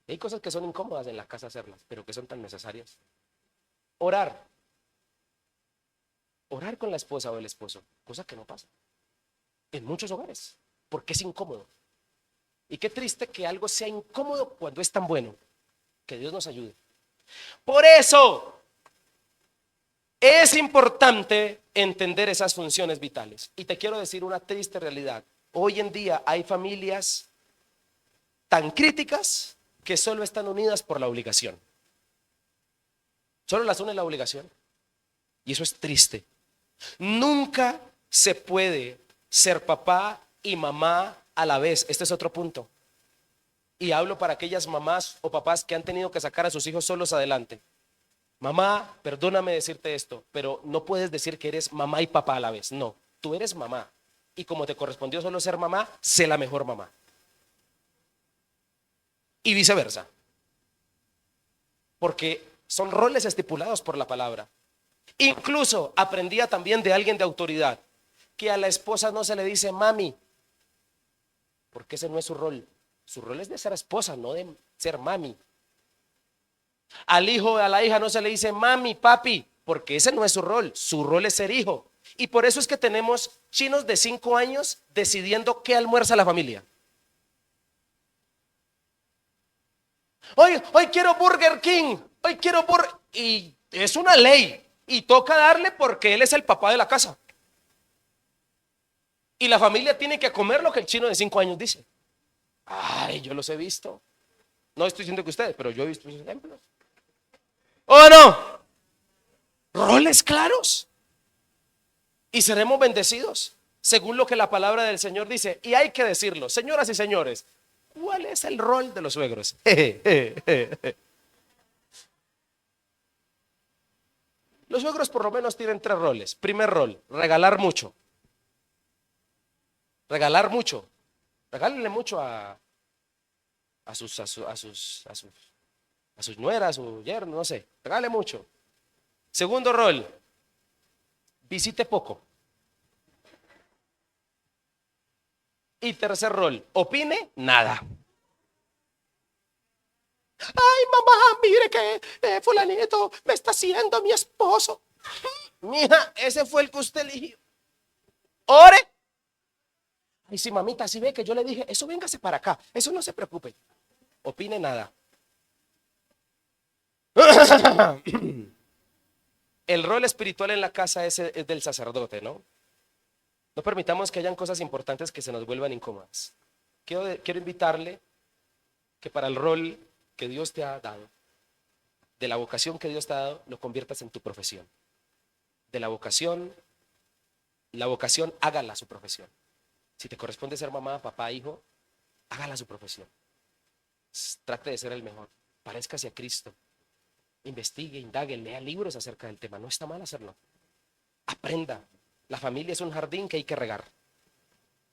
Hay cosas que son incómodas en la casa hacerlas, pero que son tan necesarias. Orar. Orar con la esposa o el esposo, cosa que no pasa en muchos hogares, porque es incómodo. Y qué triste que algo sea incómodo cuando es tan bueno. Que Dios nos ayude. Por eso es importante entender esas funciones vitales. Y te quiero decir una triste realidad. Hoy en día hay familias tan críticas que solo están unidas por la obligación. Solo las une la obligación. Y eso es triste. Nunca se puede ser papá y mamá a la vez. Este es otro punto. Y hablo para aquellas mamás o papás que han tenido que sacar a sus hijos solos adelante. Mamá, perdóname decirte esto, pero no puedes decir que eres mamá y papá a la vez. No, tú eres mamá. Y como te correspondió solo ser mamá, sé la mejor mamá. Y viceversa. Porque son roles estipulados por la palabra. Incluso aprendía también de alguien de autoridad que a la esposa no se le dice mami, porque ese no es su rol. Su rol es de ser esposa, no de ser mami. Al hijo, a la hija no se le dice mami, papi, porque ese no es su rol. Su rol es ser hijo. Y por eso es que tenemos chinos de 5 años decidiendo qué almuerza la familia. Hoy quiero Burger King, hoy quiero Burger... Y es una ley. Y toca darle porque él es el papá de la casa. Y la familia tiene que comer lo que el chino de 5 años dice. Ay, yo los he visto. No estoy diciendo que ustedes, pero yo he visto esos ejemplos. ¿O no? Roles claros. Y seremos bendecidos, según lo que la palabra del Señor dice. Y hay que decirlo, señoras y señores, ¿cuál es el rol de los suegros? Los suegros por lo menos tienen 3 roles. Primer rol, regalar mucho. Regalar mucho. Regálenle mucho a sus, a, su- a sus nueras, a su yerno, no sé. Regale mucho. Segundo rol, visite poco. Y tercer rol, opine nada. Ay, mamá, mire que fulanito me está haciendo mi esposo. Mija, ese fue el que usted eligió. Ore. Ay, sí, mamita, si ve que yo le dije, eso véngase para acá, eso no se preocupe. Opine nada. El rol espiritual en la casa es del sacerdote, ¿no? No permitamos que hayan cosas importantes que se nos vuelvan incómodas. Quiero invitarle que para el rol que Dios te ha dado, de la vocación que Dios te ha dado, lo conviertas en tu profesión. De la vocación hágala su profesión. Si te corresponde ser mamá, papá, hijo, hágala su profesión. Trate de ser el mejor. Parezcase a Cristo. Investigue, indague, lea libros acerca del tema. No está mal hacerlo. Aprenda. La familia es un jardín que hay que regar,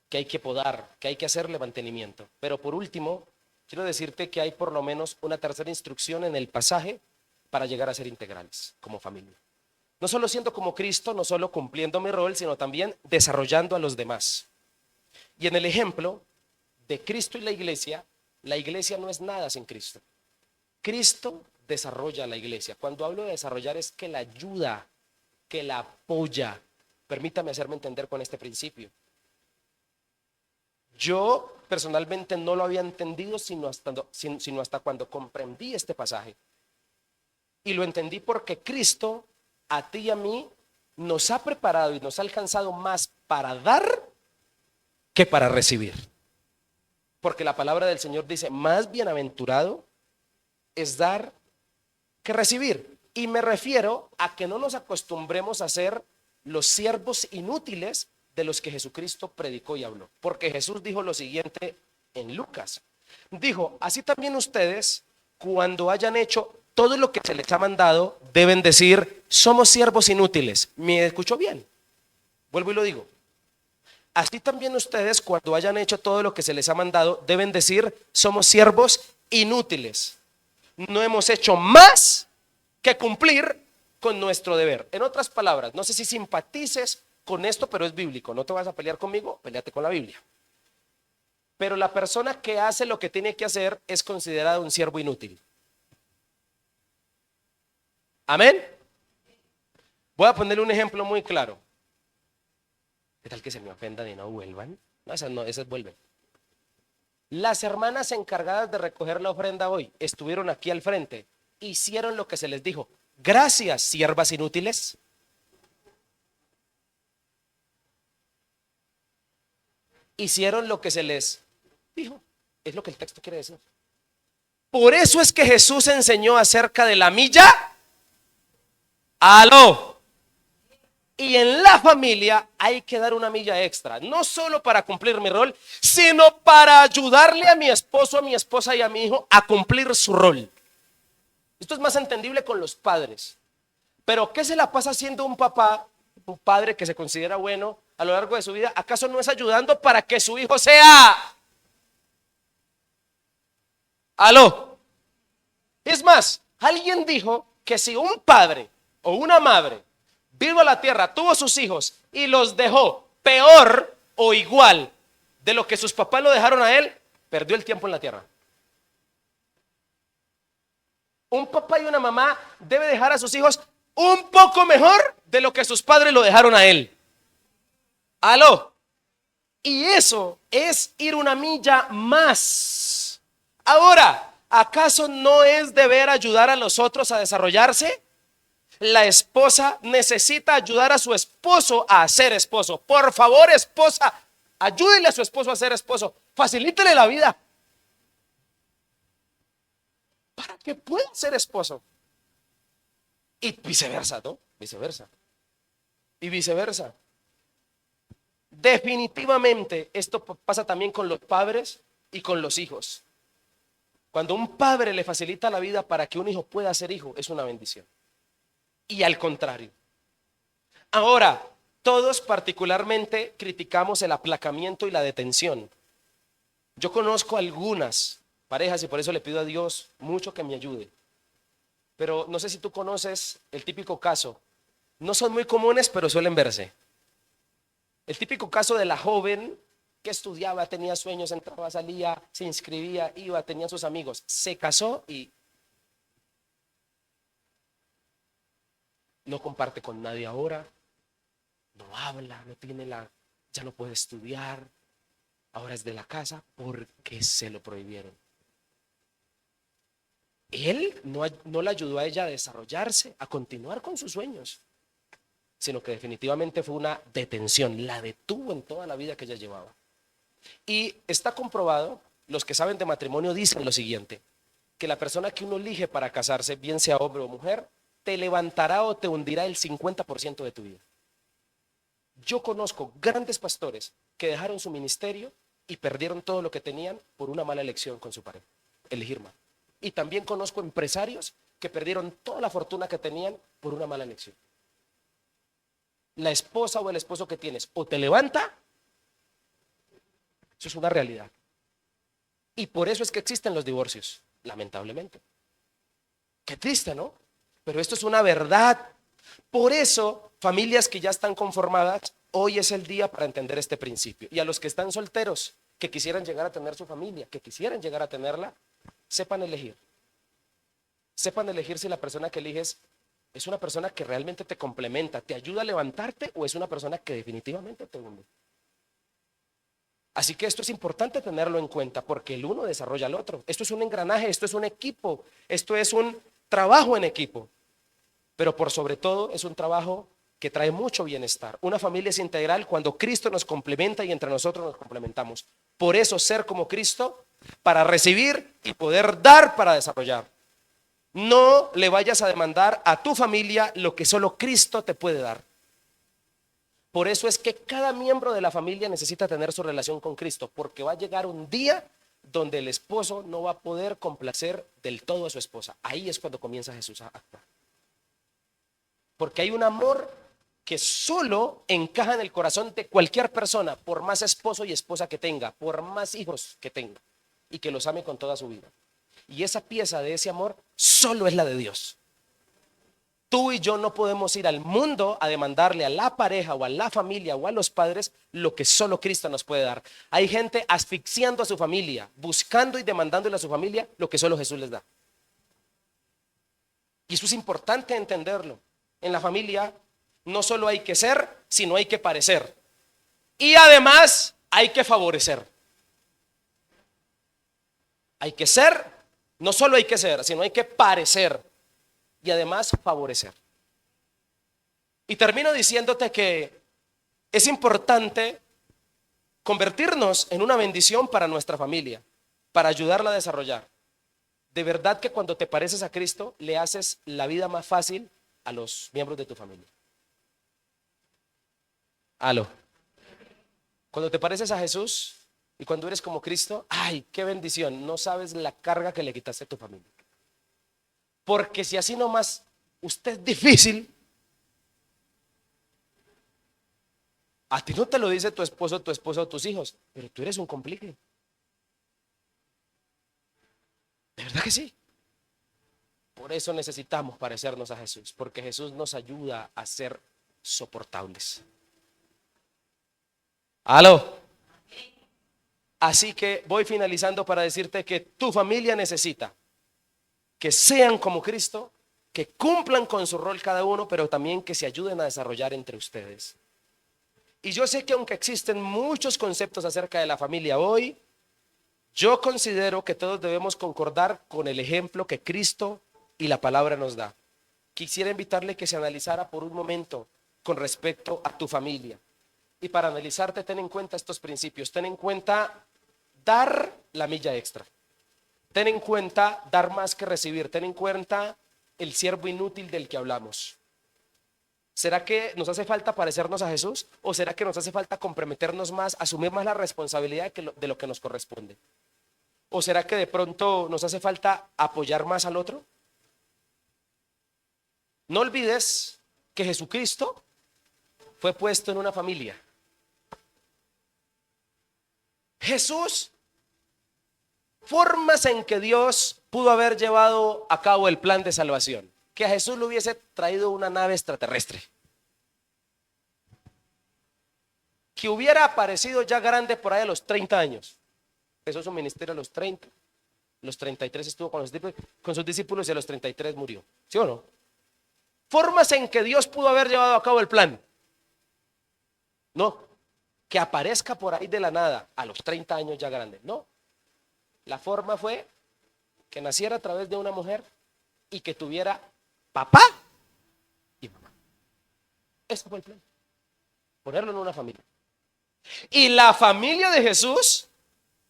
que hay que podar, que hay que hacerle mantenimiento. Pero por último, quiero decirte que hay por lo menos una tercera instrucción en el pasaje para llegar a ser integrales como familia. No solo siendo como Cristo, no solo cumpliendo mi rol, sino también desarrollando a los demás. Y en el ejemplo de Cristo y la iglesia no es nada sin Cristo. Cristo desarrolla la iglesia. Cuando hablo de desarrollar es que la ayuda, que la apoya. Permítame hacerme entender con este principio. Yo personalmente no lo había entendido sino hasta cuando comprendí este pasaje. Y lo entendí porque Cristo, a ti y a mí, nos ha preparado y nos ha alcanzado más para dar que para recibir. Porque la palabra del Señor dice, más bienaventurado es dar que recibir. Y me refiero a que no nos acostumbremos a ser los siervos inútiles de los que Jesucristo predicó y habló. Porque Jesús dijo lo siguiente en Lucas. Dijo, así también ustedes, cuando hayan hecho todo lo que se les ha mandado, deben decir, somos siervos inútiles. ¿Me escuchó bien? Vuelvo y lo digo. Así también ustedes, cuando hayan hecho todo lo que se les ha mandado, deben decir, somos siervos inútiles. No hemos hecho más que cumplir con nuestro deber. En otras palabras, no sé si simpatices con esto, pero es bíblico. No te vas a pelear conmigo, peleate con la Biblia. Pero la persona que hace lo que tiene que hacer es considerada un siervo inútil. Amén. Voy a ponerle un ejemplo muy claro. ¿Qué tal que se me ofendan y no vuelvan? No, esas vuelven. Las hermanas encargadas de recoger la ofrenda hoy estuvieron aquí al frente, hicieron lo que se les dijo. Gracias, siervas inútiles. Hicieron lo que se les dijo. Es lo que el texto quiere decir. Por eso es que Jesús enseñó acerca de la milla. Aló. Y en la familia hay que dar una milla extra, no solo para cumplir mi rol, sino para ayudarle a mi esposo, a mi esposa y a mi hijo a cumplir su rol. Esto es más entendible con los padres. Pero ¿qué se la pasa haciendo un papá, un padre que se considera bueno a lo largo de su vida? ¿Acaso no es ayudando para que su hijo sea? Aló. Es más, alguien dijo que si un padre o una madre vino a la tierra, tuvo sus hijos y los dejó peor o igual de lo que sus papás lo dejaron a él, perdió el tiempo en la tierra. Un papá y una mamá debe dejar a sus hijos un poco mejor de lo que sus padres lo dejaron a él. Aló. Y eso es ir una milla más. Ahora, ¿acaso no es deber ayudar a los otros a desarrollarse? La esposa necesita ayudar a su esposo a ser esposo. Por favor, esposa, ayúdele a su esposo a ser esposo. Facilítele la vida para que pueda ser esposo. Y viceversa, ¿no? Viceversa. Y viceversa. Definitivamente esto pasa también con los padres y con los hijos. Cuando un padre le facilita la vida para que un hijo pueda ser hijo, es una bendición. Y al contrario. Ahora, todos particularmente criticamos el aplacamiento y la detención. Yo conozco algunas parejas y por eso le pido a Dios mucho que me ayude. Pero no sé si tú conoces el típico caso. No son muy comunes, pero suelen verse. El típico caso de la joven que estudiaba, tenía sueños, entraba, salía, se inscribía, iba, tenía sus amigos, se casó y no comparte con nadie ahora, no habla, no tiene ya no puede estudiar, ahora es de la casa porque se lo prohibieron. Él no le ayudó a ella a desarrollarse, a continuar con sus sueños, sino que definitivamente fue una detención, la detuvo en toda la vida que ella llevaba. Y está comprobado, los que saben de matrimonio dicen lo siguiente, que la persona que uno elige para casarse, bien sea hombre o mujer, te levantará o te hundirá el 50% de tu vida. Yo conozco grandes pastores que dejaron su ministerio y perdieron todo lo que tenían por una mala elección con su pareja, elegir mal. Y también conozco empresarios que perdieron toda la fortuna que tenían por una mala elección. La esposa o el esposo que tienes o te levanta, eso es una realidad. Y por eso es que existen los divorcios, lamentablemente. Qué triste, ¿no? Pero esto es una verdad. Por eso, familias que ya están conformadas, hoy es el día para entender este principio. Y a los que están solteros, que quisieran llegar a tener su familia, que quisieran llegar a tenerla, sepan elegir. Sepan elegir si la persona que eliges es una persona que realmente te complementa, te ayuda a levantarte o es una persona que definitivamente te hunde. Así que esto es importante tenerlo en cuenta porque el uno desarrolla al otro. Esto es un engranaje, esto es un equipo, esto es un trabajo en equipo. Pero por sobre todo es un trabajo que trae mucho bienestar. Una familia es integral cuando Cristo nos complementa y entre nosotros nos complementamos. Por eso ser como Cristo, para recibir y poder dar para desarrollar. No le vayas a demandar a tu familia lo que solo Cristo te puede dar. Por eso es que cada miembro de la familia necesita tener su relación con Cristo, porque va a llegar un día donde el esposo no va a poder complacer del todo a su esposa. Ahí es cuando comienza Jesús a actuar. Porque hay un amor que solo encaja en el corazón de cualquier persona, por más esposo y esposa que tenga, por más hijos que tenga, y que los ame con toda su vida. Y esa pieza de ese amor solo es la de Dios. Tú y yo no podemos ir al mundo a demandarle a la pareja o a la familia o a los padres lo que solo Cristo nos puede dar. Hay gente asfixiando a su familia, buscando y demandándole a su familia lo que solo Jesús les da. Y eso es importante entenderlo. En la familia no solo hay que ser, sino hay que parecer. Y además hay que favorecer. Hay que ser, no solo hay que ser, sino hay que parecer. Y además favorecer. Y termino diciéndote que es importante convertirnos en una bendición para nuestra familia, para ayudarla a desarrollar. De verdad que cuando te pareces a Cristo, le haces la vida más fácil a los miembros de tu familia. Aló. Cuando te pareces a Jesús y cuando eres como Cristo, ay, qué bendición. No sabes la carga que le quitaste a tu familia. Porque si así nomás usted es difícil, a ti no te lo dice tu esposo, tu esposa o tus hijos, pero tú eres un complique. De verdad que sí. Por eso necesitamos parecernos a Jesús, porque Jesús nos ayuda a ser soportables. Aló. Así que voy finalizando para decirte que tu familia necesita que sean como Cristo, que cumplan con su rol cada uno, pero también que se ayuden a desarrollar entre ustedes. Y yo sé que aunque existen muchos conceptos acerca de la familia hoy, yo considero que todos debemos concordar con el ejemplo que Cristo y la palabra nos da. Quisiera invitarle que se analizara por un momento con respecto a tu familia. Y para analizarte, ten en cuenta estos principios. Ten en cuenta dar la milla extra. Ten en cuenta dar más que recibir. Ten en cuenta el siervo inútil del que hablamos. ¿Será que nos hace falta parecernos a Jesús? ¿O será que nos hace falta comprometernos más, asumir más la responsabilidad de lo que nos corresponde? ¿O será que de pronto nos hace falta apoyar más al otro? No olvides que Jesucristo fue puesto en una familia. Jesús Formas en que Dios pudo haber llevado a cabo el plan de salvación. Que a Jesús le hubiese traído una nave extraterrestre. Que hubiera aparecido ya grande por ahí a los 30 años. Empezó su ministerio a los 30. Los 33 estuvo con sus discípulos y a los 33 murió. ¿Sí o no? Formas en que Dios pudo haber llevado a cabo el plan. No, que aparezca por ahí de la nada a los 30 años ya grande. No, la forma fue que naciera a través de una mujer y que tuviera papá y mamá. Ese fue el plan. Ponerlo en una familia. Y la familia de Jesús,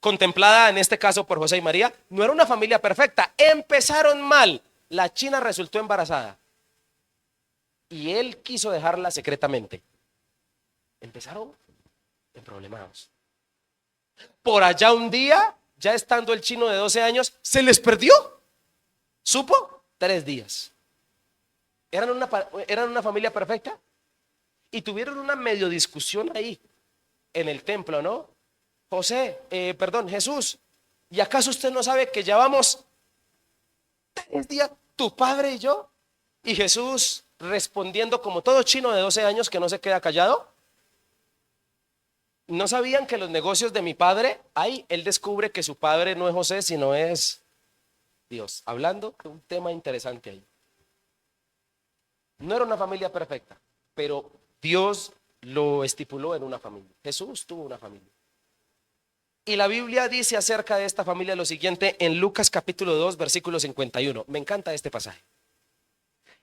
contemplada en este caso por José y María, no era una familia perfecta. Empezaron mal. La china resultó embarazada. Y él quiso dejarla secretamente. Empezaron emproblemados. Por allá un día, ya estando el chino de 12 años, se les perdió. ¿Supo? 3 días. ¿Eran una familia perfecta? Y tuvieron una medio discusión ahí, en el templo, ¿no? Jesús, ¿y acaso usted no sabe que llevamos 3 días, tu padre y yo? Y Jesús respondiendo como todo chino de 12 años que no se queda callado. ¿No sabían que los negocios de mi padre, ahí él descubre que su padre no es José, sino es Dios? Hablando de un tema interesante ahí. No era una familia perfecta, pero Dios lo estipuló en una familia. Jesús tuvo una familia. Y la Biblia dice acerca de esta familia lo siguiente en Lucas capítulo 2, versículo 51. Me encanta este pasaje.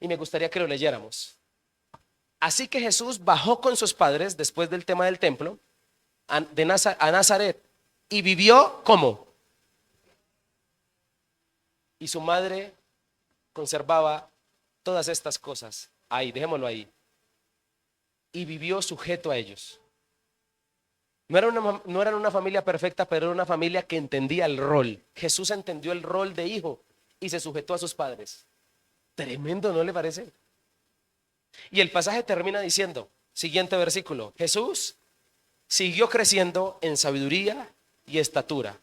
Y me gustaría que lo leyéramos. Así que Jesús bajó con sus padres después del tema del templo a Nazaret y vivió ¿cómo? Y su madre conservaba todas estas cosas. Ahí, dejémoslo ahí. Y vivió sujeto a ellos. No eran una familia perfecta, pero era una familia que entendía el rol. Jesús entendió el rol de hijo y se sujetó a sus padres. Tremendo, ¿no le parece? Y el pasaje termina diciendo, siguiente versículo, Jesús siguió creciendo en sabiduría y estatura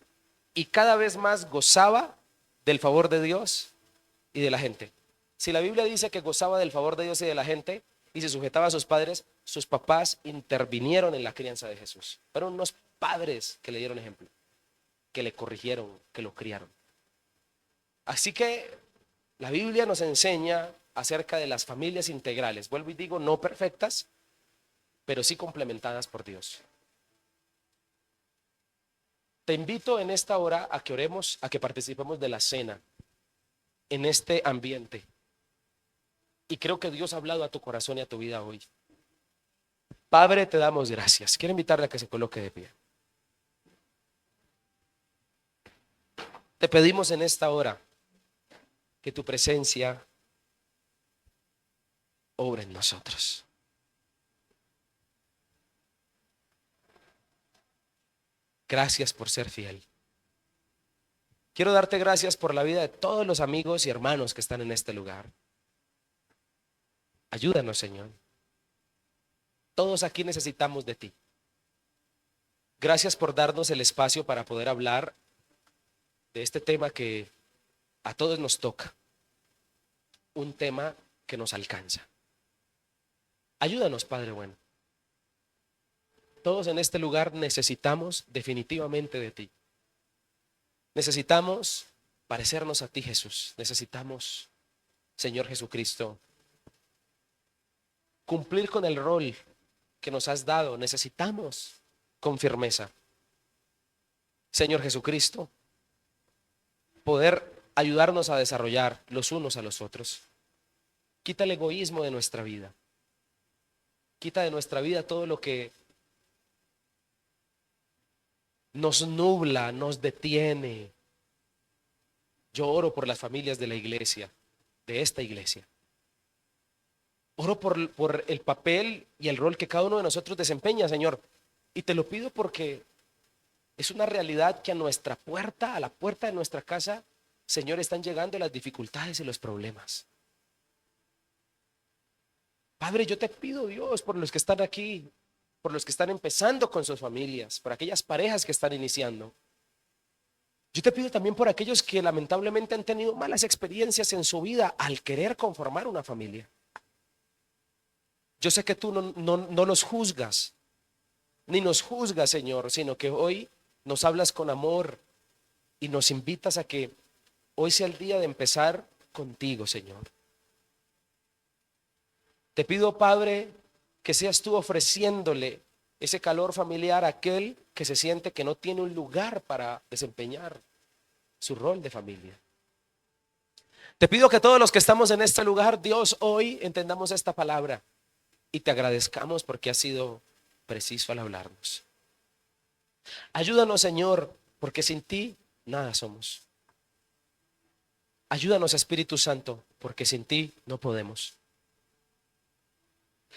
y cada vez más gozaba del favor de Dios y de la gente. Si la Biblia dice que gozaba del favor de Dios y de la gente y se sujetaba a sus padres, sus papás intervinieron en la crianza de Jesús. Fueron unos padres que le dieron ejemplo, que le corrigieron, que lo criaron. Así que la Biblia nos enseña acerca de las familias integrales. Vuelvo y digo, no perfectas, pero sí complementadas por Dios. Te invito en esta hora a que oremos, a que participemos de la cena en este ambiente. Y creo que Dios ha hablado a tu corazón y a tu vida hoy. Padre, te damos gracias. Quiero invitarle a que se coloque de pie. Te pedimos en esta hora que tu presencia obre en nosotros. Gracias por ser fiel. Quiero darte gracias por la vida de todos los amigos y hermanos que están en este lugar. Ayúdanos, Señor. Todos aquí necesitamos de ti. Gracias por darnos el espacio para poder hablar de este tema que a todos nos toca. Un tema que nos alcanza. Ayúdanos, Padre bueno. Todos en este lugar necesitamos definitivamente de ti. Necesitamos parecernos a ti, Jesús. Necesitamos, Señor Jesucristo, cumplir con el rol que nos has dado. Necesitamos con firmeza, Señor Jesucristo, poder ayudarnos a desarrollar los unos a los otros. Quita el egoísmo de nuestra vida. Quita de nuestra vida todo lo que nos nubla, nos detiene. Yo oro por las familias de la iglesia, de esta iglesia. Oro por el papel y el rol que cada uno de nosotros desempeña, Señor. Y te lo pido porque es una realidad que a nuestra puerta, a la puerta de nuestra casa, Señor, están llegando las dificultades y los problemas. Padre, yo te pido, Dios, por los que están aquí, por los que están empezando con sus familias, por aquellas parejas que están iniciando. Yo te pido también por aquellos que lamentablemente han tenido malas experiencias en su vida al querer conformar una familia. Yo sé que tú no los juzgas, ni nos juzgas, Señor, sino que hoy nos hablas con amor y nos invitas a que hoy sea el día de empezar contigo, Señor. Te pido, Padre, que seas tú ofreciéndole ese calor familiar a aquel que se siente que no tiene un lugar para desempeñar su rol de familia. Te pido que todos los que estamos en este lugar, Dios, hoy entendamos esta palabra y te agradezcamos porque has sido preciso al hablarnos. Ayúdanos, Señor, porque sin ti nada somos. Ayúdanos, Espíritu Santo, porque sin ti no podemos.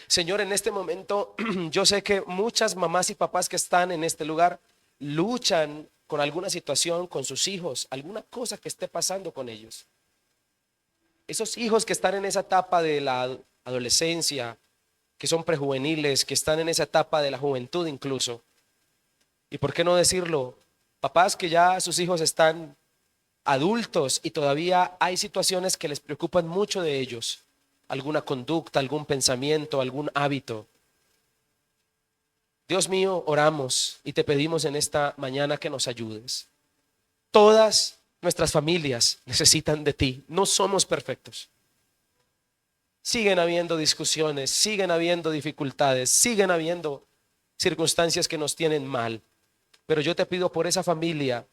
Señor, en este momento yo sé que muchas mamás y papás que están en este lugar luchan con alguna situación con sus hijos, alguna cosa que esté pasando con ellos. Esos hijos que están en esa etapa de la adolescencia, que son prejuveniles, que están en esa etapa de la juventud incluso. Y por qué no decirlo, papás que ya sus hijos están adultos y todavía hay situaciones que les preocupan mucho de ellos, alguna conducta, algún pensamiento, algún hábito. Dios mío, oramos y te pedimos en esta mañana que nos ayudes. Todas nuestras familias necesitan de ti, no somos perfectos. Siguen habiendo discusiones, siguen habiendo dificultades, siguen habiendo circunstancias que nos tienen mal. Pero yo te pido por esa familia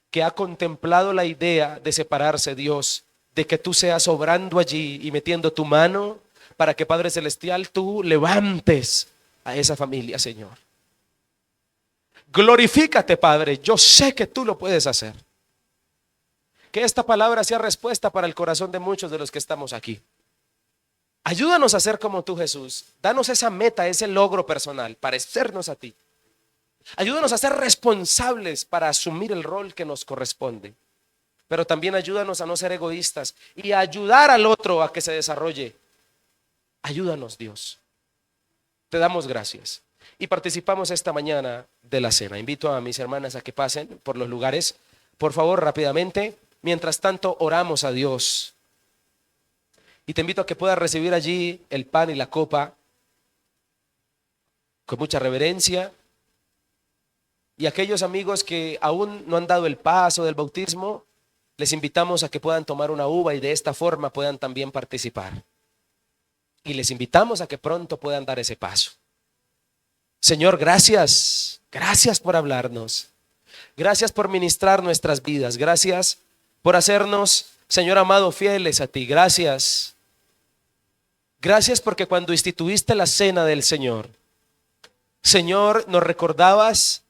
que ha contemplado la idea de separarse, Dios, de que tú seas obrando allí y metiendo tu mano para que, Padre Celestial, tú levantes a esa familia, Señor. Glorifícate, Padre, yo sé que tú lo puedes hacer. Que esta palabra sea respuesta para el corazón de muchos de los que estamos aquí. Ayúdanos a ser como tú, Jesús. Danos esa meta, ese logro personal, parecernos a ti. Ayúdanos a ser responsables para asumir el rol que nos corresponde. Pero también ayúdanos a no ser egoístas y a ayudar al otro a que se desarrolle. Ayúdanos, Dios. Te damos gracias. Y participamos esta mañana de la cena. Invito a mis hermanas a que pasen por los lugares. Por favor, rápidamente. Mientras tanto, oramos a Dios. Y te invito a que puedas recibir allí el pan y la copa con mucha reverencia. Y aquellos amigos que aún no han dado el paso del bautismo, les invitamos a que puedan tomar una uva y de esta forma puedan también participar. Y les invitamos a que pronto puedan dar ese paso. Señor, gracias. Gracias por hablarnos. Gracias por ministrar nuestras vidas. Gracias por hacernos, Señor amado, fieles a ti. Gracias. Gracias porque cuando instituiste la cena del Señor, Señor, nos recordabas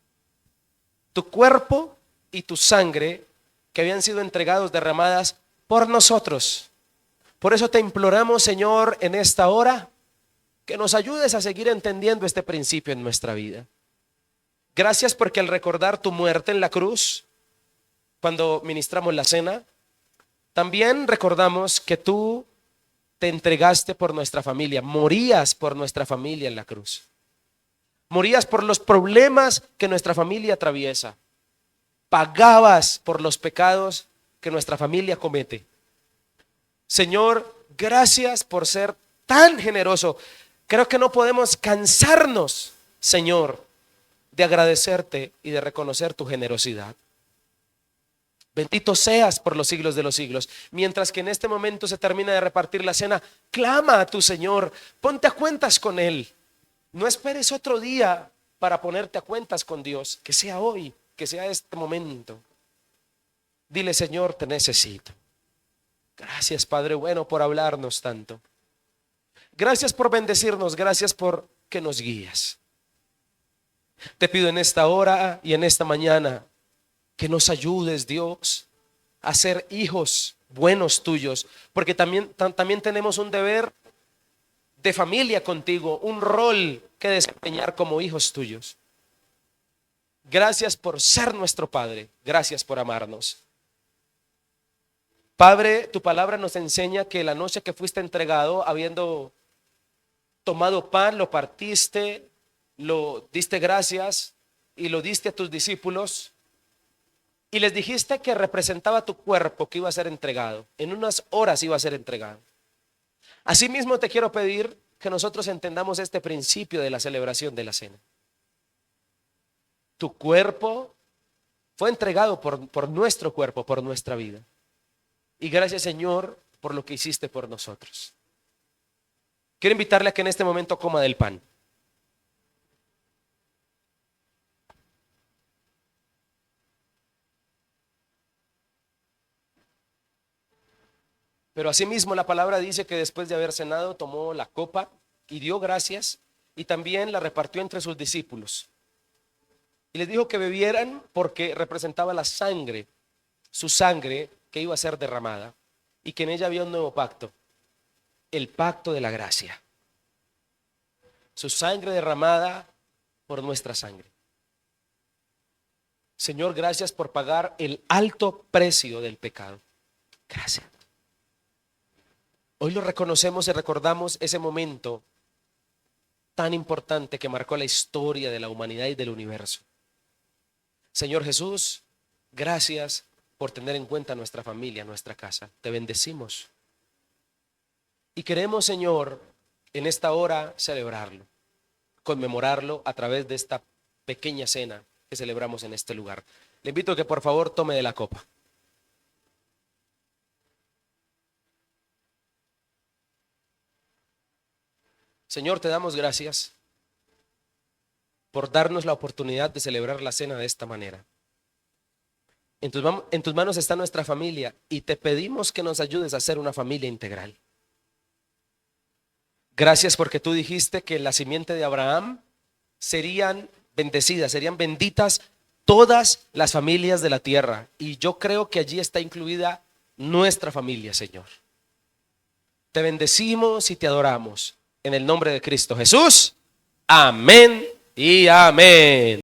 tu cuerpo y tu sangre que habían sido entregados, derramadas por nosotros. Por eso te imploramos, Señor, en esta hora, que nos ayudes a seguir entendiendo este principio en nuestra vida. Gracias porque al recordar tu muerte en la cruz, cuando ministramos la cena, también recordamos que tú te entregaste por nuestra familia, morías por nuestra familia en la cruz. Morías por los problemas que nuestra familia atraviesa. Pagabas por los pecados que nuestra familia comete. Señor, gracias por ser tan generoso. Creo que no podemos cansarnos, Señor, de agradecerte y de reconocer tu generosidad. Bendito seas por los siglos de los siglos. Mientras que en este momento se termina de repartir la cena, clama a tu Señor, ponte a cuentas con Él. No esperes otro día para ponerte a cuentas con Dios, que sea hoy, que sea este momento. Dile, Señor, te necesito. Gracias, Padre bueno, por hablarnos tanto. Gracias por bendecirnos, gracias por que nos guías. Te pido en esta hora y en esta mañana que nos ayudes, Dios, a ser hijos buenos tuyos, porque también tenemos un deber de familia contigo, un rol que desempeñar como hijos tuyos. Gracias por ser nuestro Padre, gracias por amarnos. Padre, tu palabra nos enseña que la noche que fuiste entregado, habiendo tomado pan, lo partiste, lo diste gracias y lo diste a tus discípulos. y les dijiste que representaba tu cuerpo que iba a ser entregado. En unas horas iba a ser entregado. Asimismo te quiero pedir que nosotros entendamos este principio de la celebración de la cena. Tu cuerpo fue entregado por nuestro cuerpo, por nuestra vida. Y gracias, Señor, por lo que hiciste por nosotros. Quiero invitarle a que en este momento coma del pan. Pero asimismo la palabra dice que después de haber cenado tomó la copa y dio gracias y también la repartió entre sus discípulos. Y les dijo que bebieran porque representaba la sangre, su sangre que iba a ser derramada y que en ella había un nuevo pacto, el pacto de la gracia. Su sangre derramada por nuestra sangre. Señor, gracias por pagar el alto precio del pecado. Gracias. Hoy lo reconocemos y recordamos ese momento tan importante que marcó la historia de la humanidad y del universo. Señor Jesús, gracias por tener en cuenta nuestra familia, nuestra casa. Te bendecimos. Y queremos, Señor, en esta hora celebrarlo, conmemorarlo a través de esta pequeña cena que celebramos en este lugar. Le invito a que por favor tome de la copa. Señor, te damos gracias por darnos la oportunidad de celebrar la cena de esta manera. En tus manos está nuestra familia y te pedimos que nos ayudes a ser una familia integral. Gracias porque tú dijiste que en la simiente de Abraham serían bendecidas, serían benditas todas las familias de la tierra. Y yo creo que allí está incluida nuestra familia, Señor. Te bendecimos y te adoramos en el nombre de Cristo Jesús. Amén y amén.